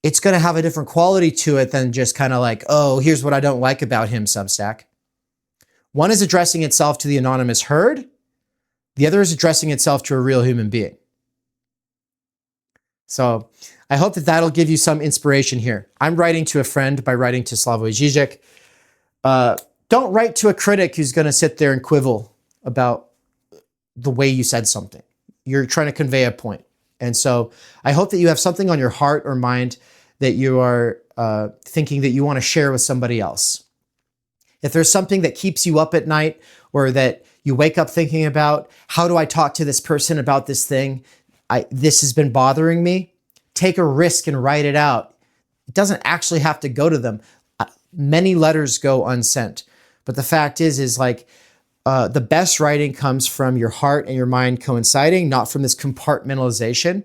[SPEAKER 2] it's going to have a different quality to it than just kind of like, oh, here's what I don't like about him, Substack. One is addressing itself to the anonymous herd. The other is addressing itself to a real human being. So I hope that that'll give you some inspiration here. I'm writing to a friend by writing to Slavoj Žižek. Don't write to a critic who's going to sit there and quibble about the way you said something. You're trying to convey a point. And so I hope that you have something on your heart or mind that you are thinking that you want to share with somebody else. If there's something that keeps you up at night or that you wake up thinking about, how do I talk to this person about this thing? This has been bothering me. Take a risk and write it out. It doesn't actually have to go to them. Many letters go unsent. But the fact is like the best writing comes from your heart and your mind coinciding, not from this compartmentalization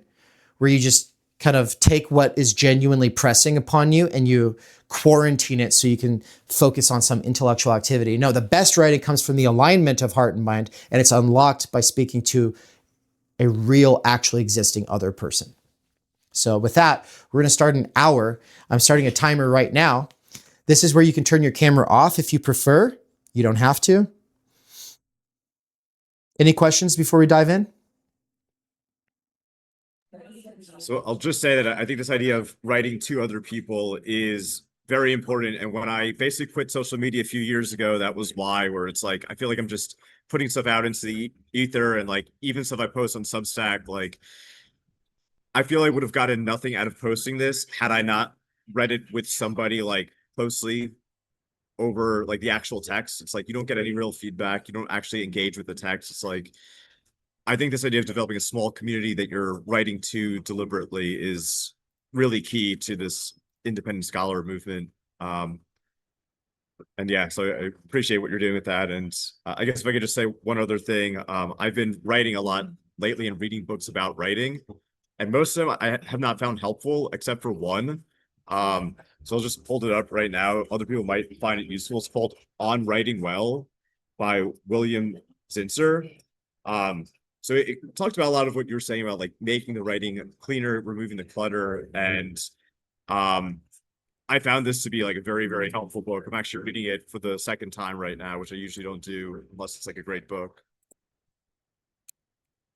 [SPEAKER 2] where you just kind of take what is genuinely pressing upon you and you quarantine it so you can focus on some intellectual activity. No, the best writing comes from the alignment of heart and mind, and it's unlocked by speaking to a real, actually existing other person. So with that, we're going to start an hour. I'm starting a timer right now. This is where you can turn your camera off if you prefer. You don't have to. Any questions before we dive in?
[SPEAKER 3] So I'll just say that I think this idea of writing to other people is very important. And when I basically quit social media a few years ago, that was why, where it's like, I feel like I'm just putting stuff out into the ether, and like even stuff I post on Substack, like I feel I would have gotten nothing out of posting this had I not read it with somebody like closely over like the actual text. It's like you don't get any real feedback. You don't actually engage with the text. It's like I think this idea of developing a small community that you're writing to deliberately is really key to this independent scholar movement. And yeah, so I appreciate what you're doing with that. And I guess if I could just say one other thing, I've been writing a lot lately and reading books about writing, and most of them I have not found helpful except for one. So I'll just hold it up right now. Other people might find it useful. It's called On Writing Well by William Zinsser. So it talked about a lot of what you were saying about like making the writing cleaner, removing the clutter, and I found this to be like a very, very helpful book. I'm actually reading it for the second time right now, which I usually don't do unless it's like a great book.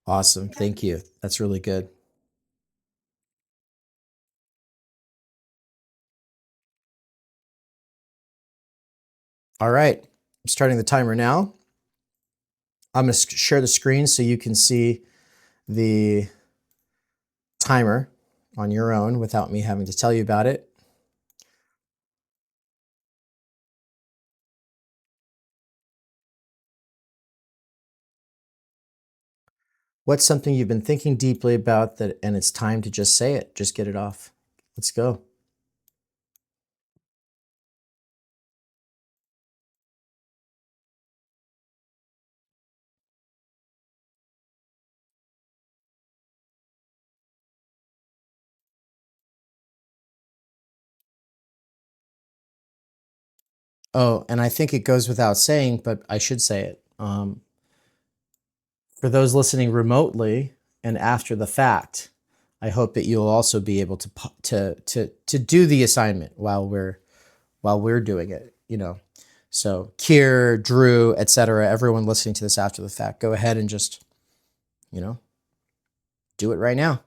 [SPEAKER 2] Awesome. Thank you. That's really good. All right. I'm starting the timer now. I'm going to share the screen so you can see the timer on your own without me having to tell you about it. What's something you've been thinking deeply about that, and it's time to just say it, just get it off. Let's go. Oh, and I think it goes without saying, but I should say it. For those listening remotely and after the fact, I hope that you'll also be able to do the assignment while we're doing it. You know, so Kier, Drew, etc. Everyone listening to this after the fact, go ahead and just do it right now.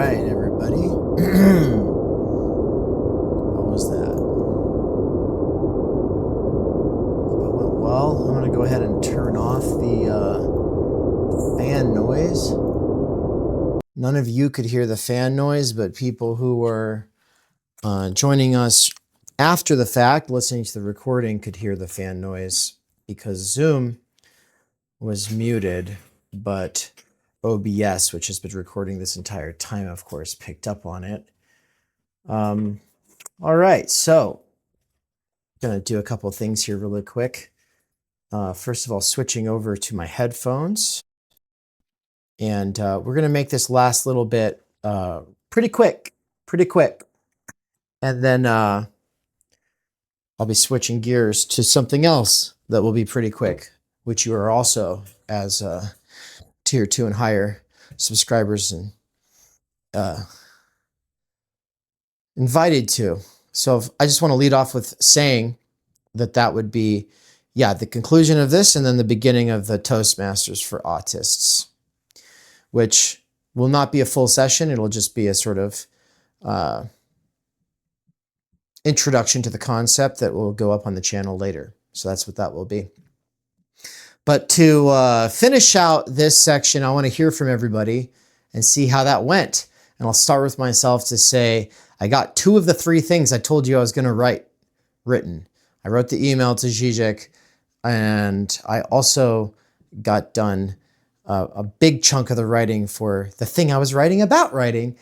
[SPEAKER 2] right, everybody. What was that? Hope it went well. I'm going to go ahead and turn off the fan noise. None of you could hear the fan noise, but people who were joining us after the fact, listening to the recording, could hear the fan noise because Zoom was muted, but OBS, which has been recording this entire time, of course, picked up on it. All right, so I'm going to do a couple of things here really quick. First of all, switching over to my headphones. And we're going to make this last little bit pretty quick. And then I'll be switching gears to something else that will be pretty quick, which you are also, as tier 2 and higher subscribers, and invited to. So I just want to lead off with saying that would be, the conclusion of this and then the beginning of the Toastmasters for Autists, which will not be a full session. It'll just be a sort of introduction to the concept that will go up on the channel later. So that's what that will be. But to finish out this section, I want to hear from everybody and see how that went. And I'll start with myself to say, I got 2 of the 3 things I told you I was going to write written. I wrote the email to Žižek, and I also got done a big chunk of the writing for the thing I was writing about writing,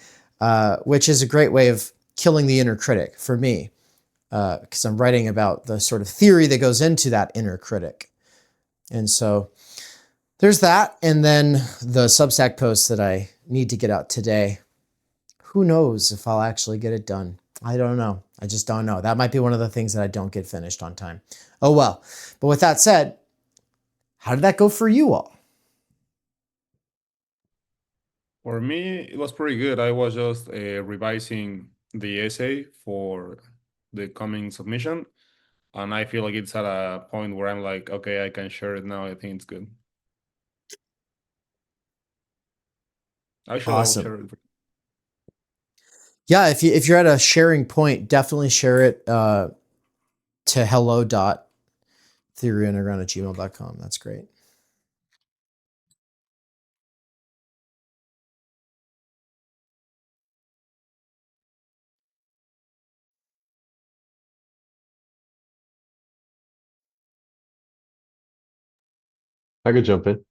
[SPEAKER 2] which is a great way of killing the inner critic for me, because I'm writing about the sort of theory that goes into that inner critic. And so there's that. And then the Substack post that I need to get out today. Who knows if I'll actually get it done? I don't know. I just don't know. That might be one of the things that I don't get finished on time. Oh, well. But with that said, how did that go for you all?
[SPEAKER 4] For me, it was pretty good. I was just revising the essay for the coming submission, and I feel like it's at a point where I'm like, okay, I can share it now. I think it's good. Actually,
[SPEAKER 2] Awesome.
[SPEAKER 4] I'll share it.
[SPEAKER 2] Yeah, if you're at a sharing point, definitely share it to hello.theoryunderground@gmail.com. That's great.
[SPEAKER 7] I could jump in.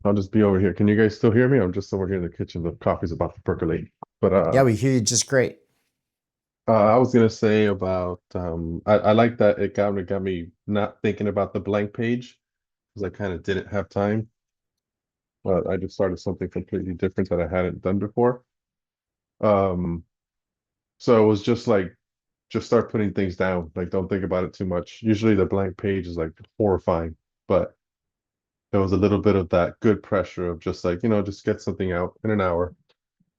[SPEAKER 7] I'll just be over here. Can you guys still hear me? I'm just over here in the kitchen. The coffee's about to percolate. But
[SPEAKER 2] Yeah, we hear you just great.
[SPEAKER 7] I was gonna say about I like that it got me not thinking about the blank page because I kind of didn't have time. But I just started something completely different that I hadn't done before. Um, so it was just like just start putting things down. Like don't think about it too much. Usually the blank page is like horrifying, but there was a little bit of that good pressure of just like, just get something out in an hour,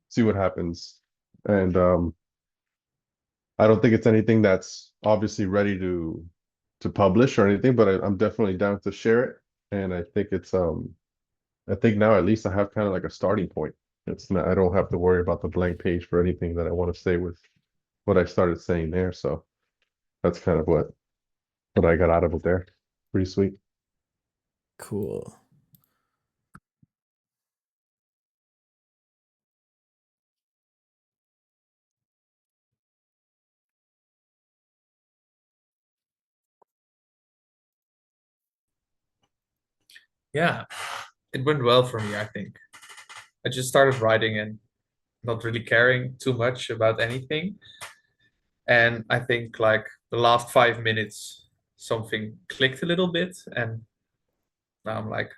[SPEAKER 7] see what happens. And I don't think it's anything that's obviously ready to publish or anything, but I'm definitely down to share it. And I think it's I think now at least I have kind of like a starting point. It's not, I don't have to worry about the blank page for anything that I want to say with what I started saying there. So that's kind of what I got out of it there. Pretty sweet.
[SPEAKER 2] Cool.
[SPEAKER 6] Yeah, it went well for me, I think. I just started writing and not really caring too much about anything. And I think like the last 5 minutes, something clicked a little bit, and now I'm like,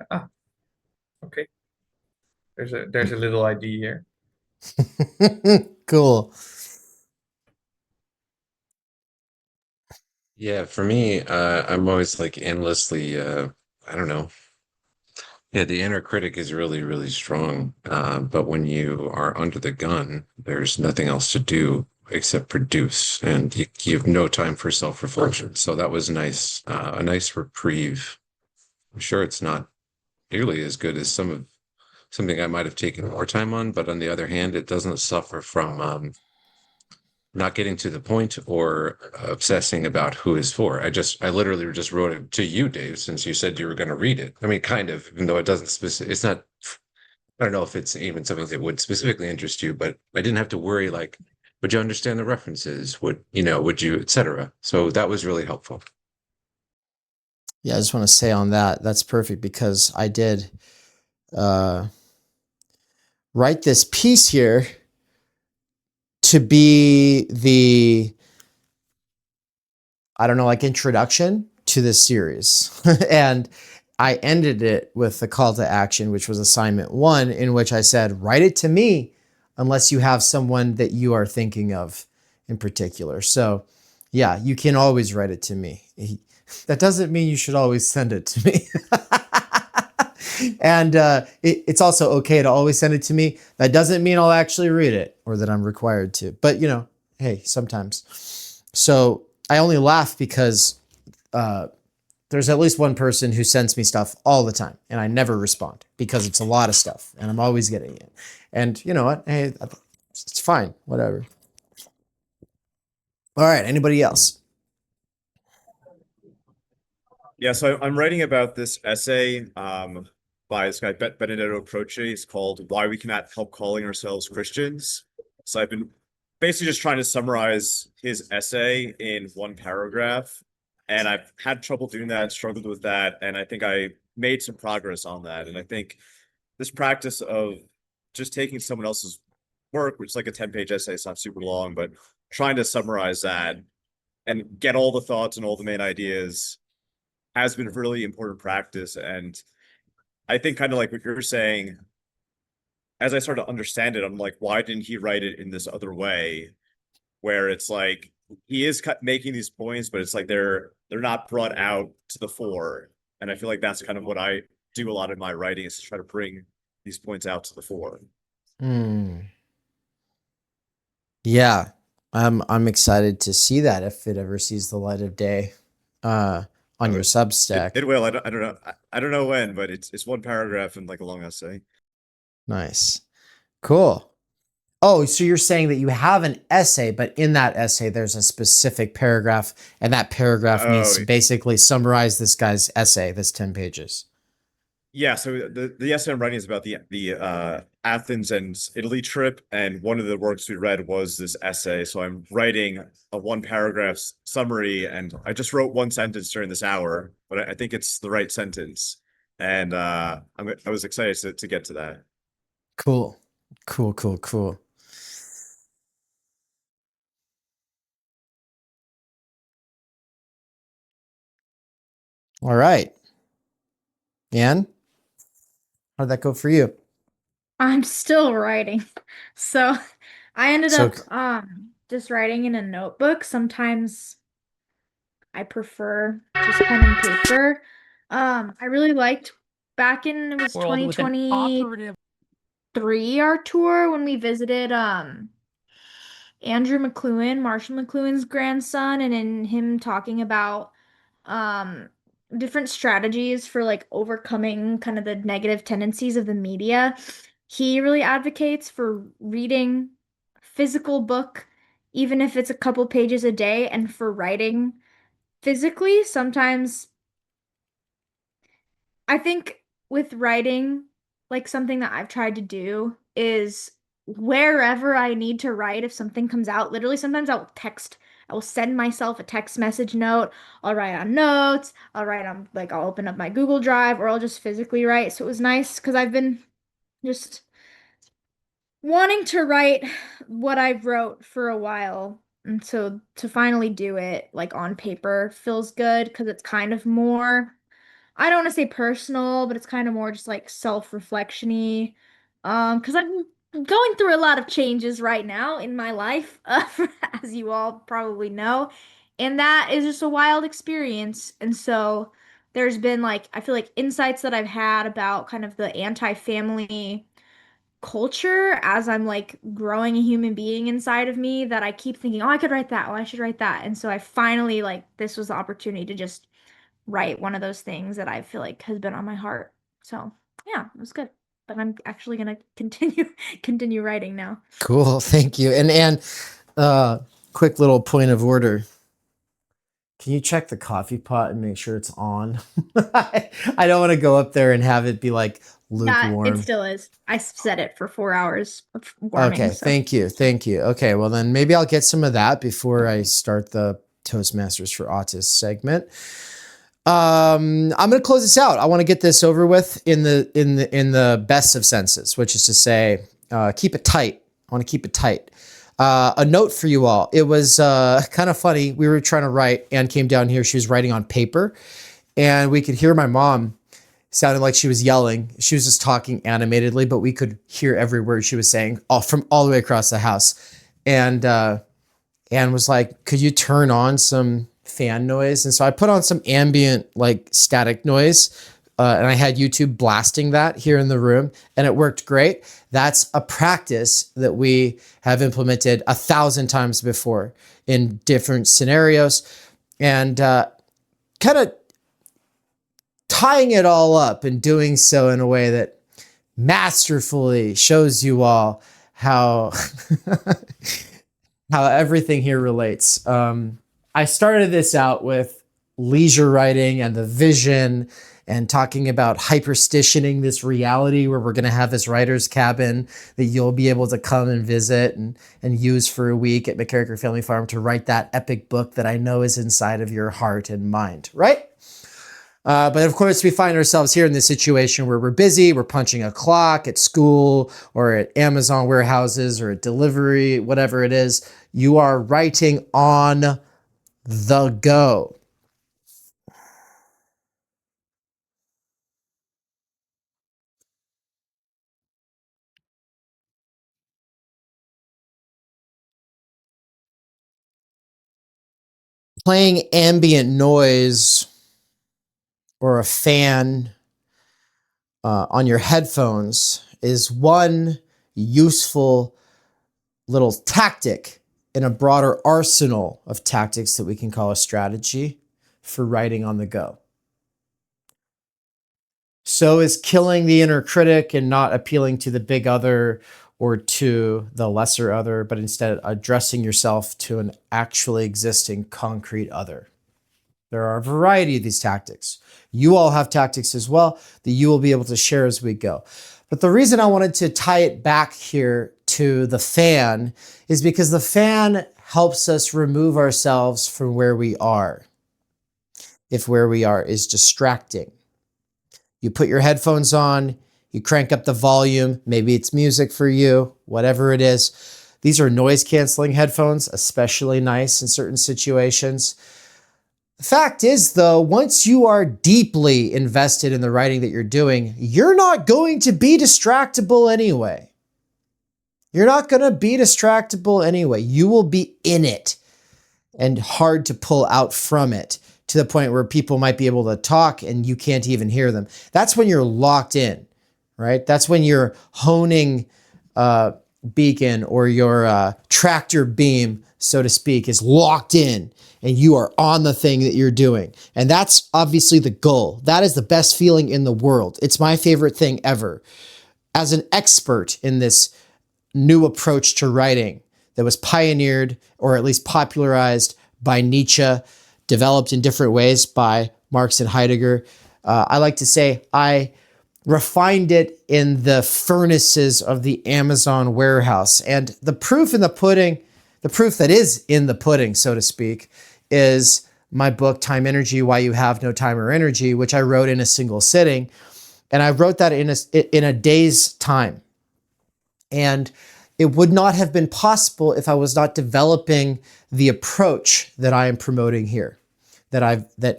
[SPEAKER 6] okay, there's a little idea here.
[SPEAKER 2] Cool.
[SPEAKER 5] Yeah, for me, I'm always like endlessly, I don't know. Yeah, the inner critic is really, really strong. But when you are under the gun, there's nothing else to do except produce, and you have no time for self-reflection. So that was nice, a nice reprieve. I'm sure it's not nearly as good as some of something I might have taken more time on, but on the other hand, it doesn't suffer from not getting to the point or obsessing about who is for. I literally just wrote it to you, Dave, since you said you were going to read it. I mean, kind of, even though it doesn't it's not, I don't know if it's even something that would specifically interest you, but I didn't have to worry like, would you understand the references? Would you, etc. So that was really helpful.
[SPEAKER 2] Yeah, I just want to say on that, that's perfect because I did write this piece here to be the, I don't know, like introduction to this series. And I ended it with a call to action, which was assignment 1, in which I said, write it to me unless you have someone that you are thinking of in particular. So yeah, you can always write it to me. That doesn't mean you should always send it to me. And it's also okay to always send it to me. That doesn't mean I'll actually read it or that I'm required to. But, hey, sometimes. So I only laugh because there's at least one person who sends me stuff all the time, and I never respond because it's a lot of stuff, and I'm always getting it. And you know what? Hey, it's fine. Whatever. All right. Anybody else?
[SPEAKER 3] Yeah, so I'm writing about this essay by this guy Benedetto Croce. It's called "Why We Cannot Help Calling Ourselves Christians." So I've been basically just trying to summarize his essay in one paragraph, and I've had trouble doing that, struggled with that, and I think I made some progress on that. And I think this practice of just taking someone else's work, which is like a 10-page essay, it's not super long, but trying to summarize that and get all the thoughts and all the main ideas has been a really important practice. And I think kind of like what you're saying, as I start to understand it, I'm like, why didn't he write it in this other way? Where it's like he is making these points, but it's like they're not brought out to the fore. And I feel like that's kind of what I do a lot in my writing, is to try to bring these points out to the fore.
[SPEAKER 2] Yeah, I'm excited to see that if it ever sees the light of day on your Substack.
[SPEAKER 3] It will. I don't know. I don't know when, but it's one paragraph and like a long essay.
[SPEAKER 2] Nice. Cool. Oh, so you're saying that you have an essay, but in that essay, there's a specific paragraph, and that paragraph needs to basically summarize this guy's essay, this 10 pages.
[SPEAKER 3] Yeah, so the essay I'm writing is about the Athens and Italy trip, and one of the works we read was this essay. So I'm writing a one paragraph summary, and I just wrote one sentence during this hour, but I think it's the right sentence, and I was excited to get to that.
[SPEAKER 2] Cool. Cool, cool, cool. All right. Anne, how'd that go for you?
[SPEAKER 1] I'm still writing. So I ended
[SPEAKER 2] So-
[SPEAKER 1] up just writing in a notebook. Sometimes I prefer just pen and paper. I really liked back in, it was
[SPEAKER 8] World with an
[SPEAKER 1] 2023, our tour, when we visited Andrew McLuhan, Marshall McLuhan's grandson, and in him talking about um different strategies for like overcoming kind of the negative tendencies of the media. He really advocates for reading physical book, even if it's a couple pages a day, and for writing physically. Sometimes I think with writing, like something that I've tried to do is wherever I need to write, if something comes out, literally sometimes I will send myself a text message note. I'll write on notes, I'll write on, like, I'll open up my Google Drive, or I'll just physically write. So it was nice because I've been just wanting to write what I've wrote for a while. And so to finally do it like on paper feels good because it's kind of more, I don't want to say personal, but it's kind of more just like self-reflection-y. Because I'm going through a lot of changes right now in my life, as you all probably know, and that is just a wild experience. And so there's been like, I feel like insights that I've had about kind of the anti-family culture as I'm like growing a human being inside of me, that I keep thinking, oh, I could write that. Oh, I should write that. And so I finally, like, this was the opportunity to just write one of those things that I feel like has been on my heart. So yeah, it was good. but I'm actually gonna continue writing now.
[SPEAKER 2] Cool. Thank you. And quick little point of order. Can you check the coffee pot and make sure it's on? I don't want to go up there and have it be like
[SPEAKER 1] Yeah, it
[SPEAKER 2] lukewarm.
[SPEAKER 1] still is. I set it for 4 hours of warming.
[SPEAKER 2] Okay,
[SPEAKER 1] So.
[SPEAKER 2] thank you. Thank you. Okay, well then maybe I'll get some of that before I start the Toastmasters for Autists segment. I'm going to close this out. I want to get this over with in the best of senses, which is to say, keep it tight. I want to keep it tight. A note for you all. It was kind of funny. We were trying to write. Anne came down here. She was writing on paper, and we could hear my mom. Sounded like she was yelling. She was just talking animatedly, but we could hear every word she was saying from all the way across the house. And Anne was like, "Could you turn on some fan noise?" And so I put on some ambient, like static noise, and I had YouTube blasting that here in the room, and it worked great. That's a practice that we have implemented 1,000 times before in different scenarios, and kind of tying it all up and doing so in a way that masterfully shows you all how how everything here relates. I started this out with leisure writing and the vision and talking about hyperstitioning this reality where we're going to have this writer's cabin that you'll be able to come and visit and use for a week at McKerracher Family Farm to write that epic book that I know is inside of your heart and mind, right? But of course, we find ourselves here in this situation where we're busy, we're punching a clock at school or at Amazon warehouses or at delivery, whatever it is. You are writing on the go. Playing ambient noise or a fan on your headphones is one useful little tactic in a broader arsenal of tactics that we can call a strategy for writing on the go. So is killing the inner critic and not appealing to the big other or to the lesser other, but instead addressing yourself to an actually existing concrete other. There are a variety of these tactics. You all have tactics as well that you will be able to share as we go. But the reason I wanted to tie it back here to the fan is because the fan helps us remove ourselves from where we are. If where we are is distracting. You put your headphones on, you crank up the volume, maybe it's music for you, whatever it is. These are noise canceling headphones, especially nice in certain situations. The fact is, though, once you are deeply invested in the writing that you're doing, you're not going to be distractible anyway. You're not going to be distractible anyway. You will be in it and hard to pull out from it to the point where people might be able to talk and you can't even hear them. That's when you're locked in, right? That's when your honing beacon or your tractor beam, so to speak, is locked in and you are on the thing that you're doing. And that's obviously the goal. That is the best feeling in the world. It's my favorite thing ever. As an expert in this new approach to writing that was pioneered or at least popularized by Nietzsche, developed in different ways by Marx and Heidegger, I like to say I refined it in the furnaces of the Amazon warehouse. And the proof in the pudding, the proof that is in the pudding, so to speak, is my book, Timenergy, Why You Have No Time or Energy, which I wrote in a single sitting. And I wrote that in a day's time. And it would not have been possible if I was not developing the approach that I am promoting here, that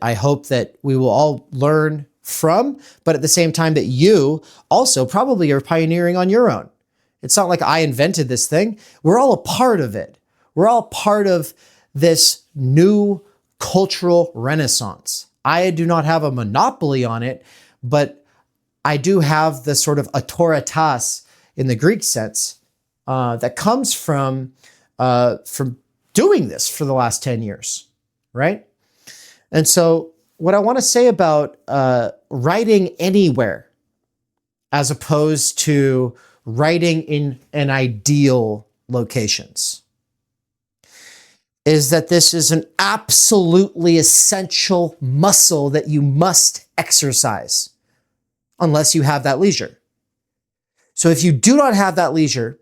[SPEAKER 2] I hope that we will all learn from, but at the same time that you also probably are pioneering on your own. It's not like I invented this thing. We're all a part of it. We're all part of this new cultural renaissance. I do not have a monopoly on it, but I do have the sort of autoritas in the Greek sense that comes from doing this for the last 10 years, right? And so what I want to say about writing anywhere as opposed to writing in an ideal locations is that this is an absolutely essential muscle that you must exercise unless you have that leisure. So if you do not have that leisure,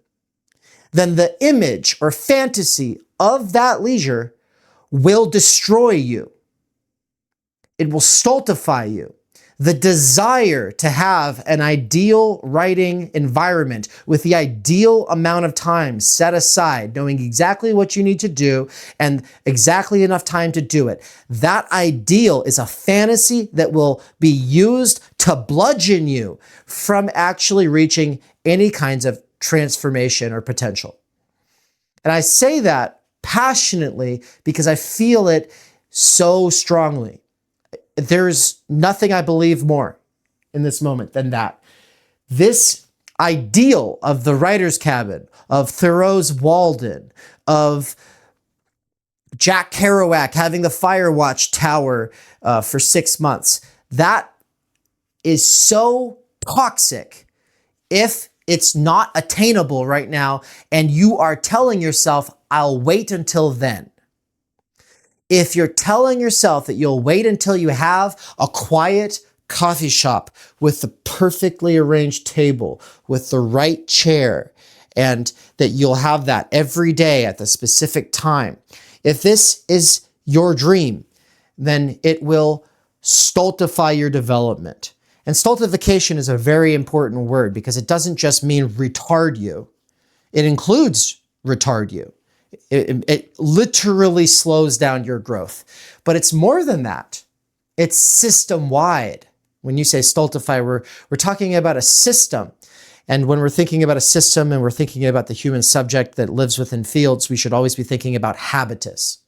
[SPEAKER 2] then the image or fantasy of that leisure will destroy you. It will stultify you. The desire to have an ideal writing environment with the ideal amount of time set aside, knowing exactly what you need to do and exactly enough time to do it. That ideal is a fantasy that will be used to bludgeon you from actually reaching any kinds of transformation or potential. And I say that passionately because I feel it so strongly. There's nothing I believe more in this moment than that. This ideal of the writer's cabin, of Thoreau's Walden, of Jack Kerouac having the Firewatch Tower for 6 months, that is so toxic if it's not attainable right now and you are telling yourself, I'll wait until then. If you're telling yourself that you'll wait until you have a quiet coffee shop with the perfectly arranged table, with the right chair, and that you'll have that every day at the specific time, if this is your dream, then it will stultify your development. And stultification is a very important word because it doesn't just mean retard you. It includes retard you. It literally slows down your growth. But it's more than that. It's system-wide. When you say stultify, we're talking about a system. And when we're thinking about a system and we're thinking about the human subject that lives within fields, we should always be thinking about habitus.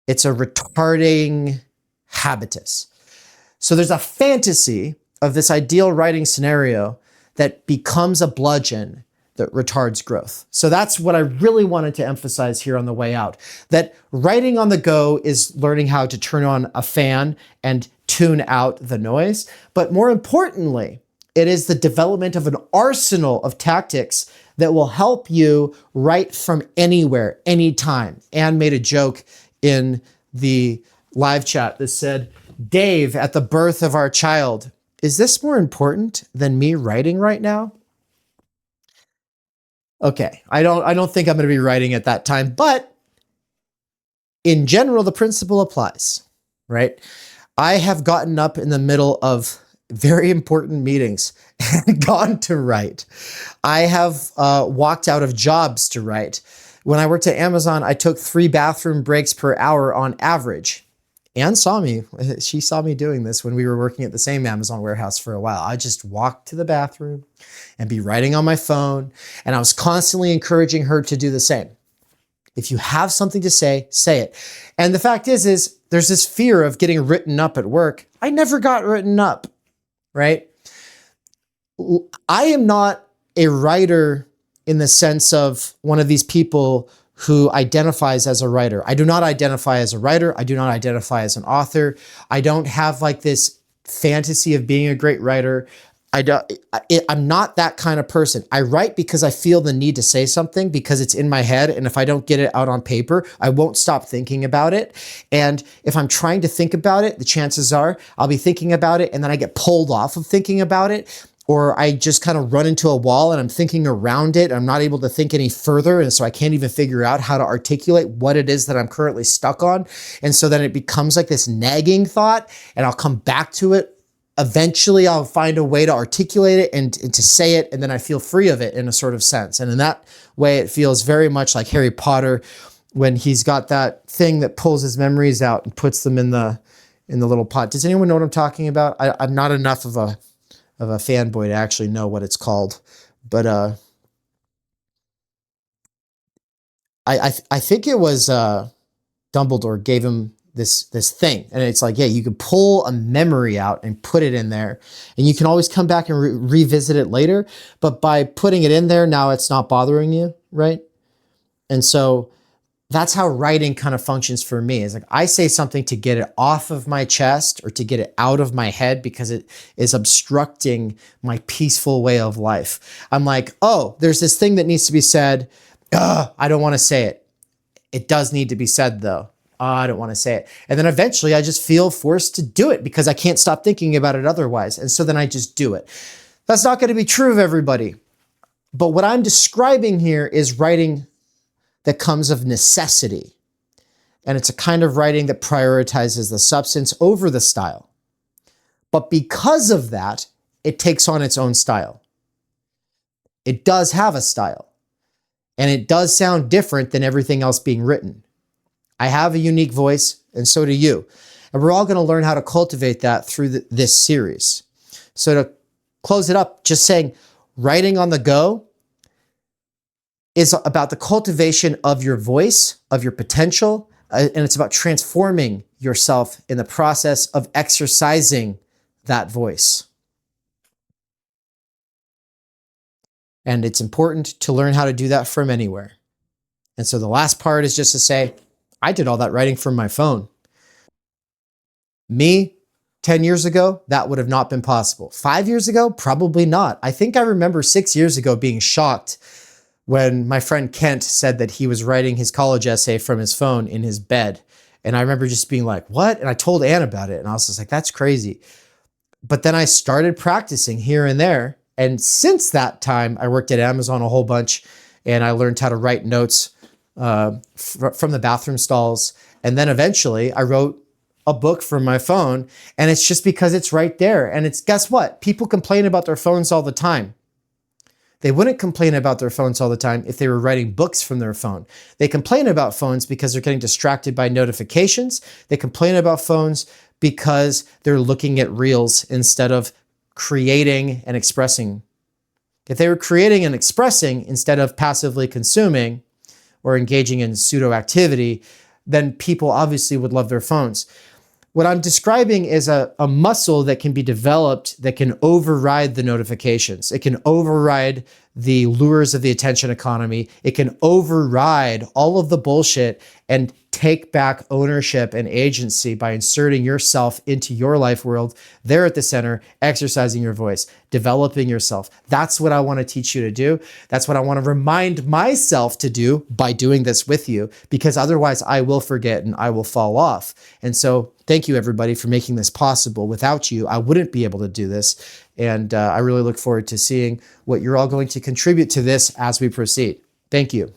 [SPEAKER 2] It's a retarding habitus. So there's a fantasy of this ideal writing scenario that becomes a bludgeon that retards growth. So that's what I really wanted to emphasize here on the way out, that writing on the go is learning how to turn on a fan and tune out the noise. But more importantly, it is the development of an arsenal of tactics that will help you write from anywhere, anytime. Anne made a joke in the live chat that said, Dave, at the birth of our child, is this more important than me writing right now? Okay, I don't think I'm going to be writing at that time, but in general, the principle applies, right? I have gotten up in the middle of very important meetings and gone to write. I have walked out of jobs to write. When I worked at Amazon, I took 3 bathroom breaks per hour on average. Anne saw me. She saw me doing this when we were working at the same Amazon warehouse for a while. I just walked to the bathroom and be writing on my phone. And I was constantly encouraging her to do the same. If you have something to say, say it. And the fact is there's this fear of getting written up at work. I never got written up, right? I am not a writer in the sense of one of these people who identifies as a writer. I do not identify as a writer. I do not identify as an author. I don't have like this fantasy of being a great writer. I'm not that kind of person. I write because I feel the need to say something because it's in my head. And if I don't get it out on paper, I won't stop thinking about it. And if I'm trying to think about it, the chances are I'll be thinking about it and then I get pulled off of thinking about it. Or I just kind of run into a wall and I'm thinking around it. I'm not able to think any further. And so I can't even figure out how to articulate what it is that I'm currently stuck on. And so then it becomes like this nagging thought and I'll come back to it. Eventually I'll find a way to articulate it and to say it. And then I feel free of it in a sort of sense. And in that way, it feels very much like Harry Potter when he's got that thing that pulls his memories out and puts them in the little pot. Does anyone know what I'm talking about? I'm not enough of a fanboy to actually know what it's called. But I think it was Dumbledore gave him this thing. And it's like, yeah, you can pull a memory out and put it in there. And you can always come back and revisit it later. But by putting it in there, now it's not bothering you, right? And so that's how writing kind of functions for me. Is like I say something to get it off of my chest or to get it out of my head because it is obstructing my peaceful way of life. I'm like, oh, there's this thing that needs to be said. I don't want to say it. It does need to be said though. I don't want to say it. And then eventually I just feel forced to do it because I can't stop thinking about it otherwise. And so then I just do it. That's not going to be true of everybody. But what I'm describing here is writing that comes of necessity. And it's a kind of writing that prioritizes the substance over the style. But because of that, it takes on its own style. It does have a style. And it does sound different than everything else being written. I have a unique voice, and so do you. And we're all going to learn how to cultivate that through this series. So to close it up, just saying, writing on the go is about the cultivation of your voice, of your potential, and it's about transforming yourself in the process of exercising that voice. And it's important to learn how to do that from anywhere. And so the last part is just to say, I did all that writing from my phone. Me, 10 years ago, that would have not been possible. 5 years ago, probably not. I think I remember 6 years ago being shocked when my friend Kent said that he was writing his college essay from his phone in his bed. And I remember just being like, what? And I told Anne about it. And I was just like, that's crazy. But then I started practicing here and there. And since that time, I worked at Amazon a whole bunch and I learned how to write notes from the bathroom stalls. And then eventually I wrote a book from my phone, and it's just because it's right there. And it's, guess what? People complain about their phones all the time. They wouldn't complain about their phones all the time if they were writing books from their phone. They complain about phones because they're getting distracted by notifications. They complain about phones because they're looking at reels instead of creating and expressing. If they were creating and expressing instead of passively consuming or engaging in pseudo activity, then people obviously would love their phones. What I'm describing is a muscle that can be developed that can override the notifications. It can override the lures of the attention economy. It can override all of the bullshit and take back ownership and agency by inserting yourself into your life world. There at the center, exercising your voice, developing yourself. That's what I want to teach you to do. That's what I want to remind myself to do by doing this with you, because otherwise I will forget and I will fall off. And so thank you everybody for making this possible. Without you, I wouldn't be able to do this. And I really look forward to seeing what you're all going to contribute to this as we proceed. Thank you.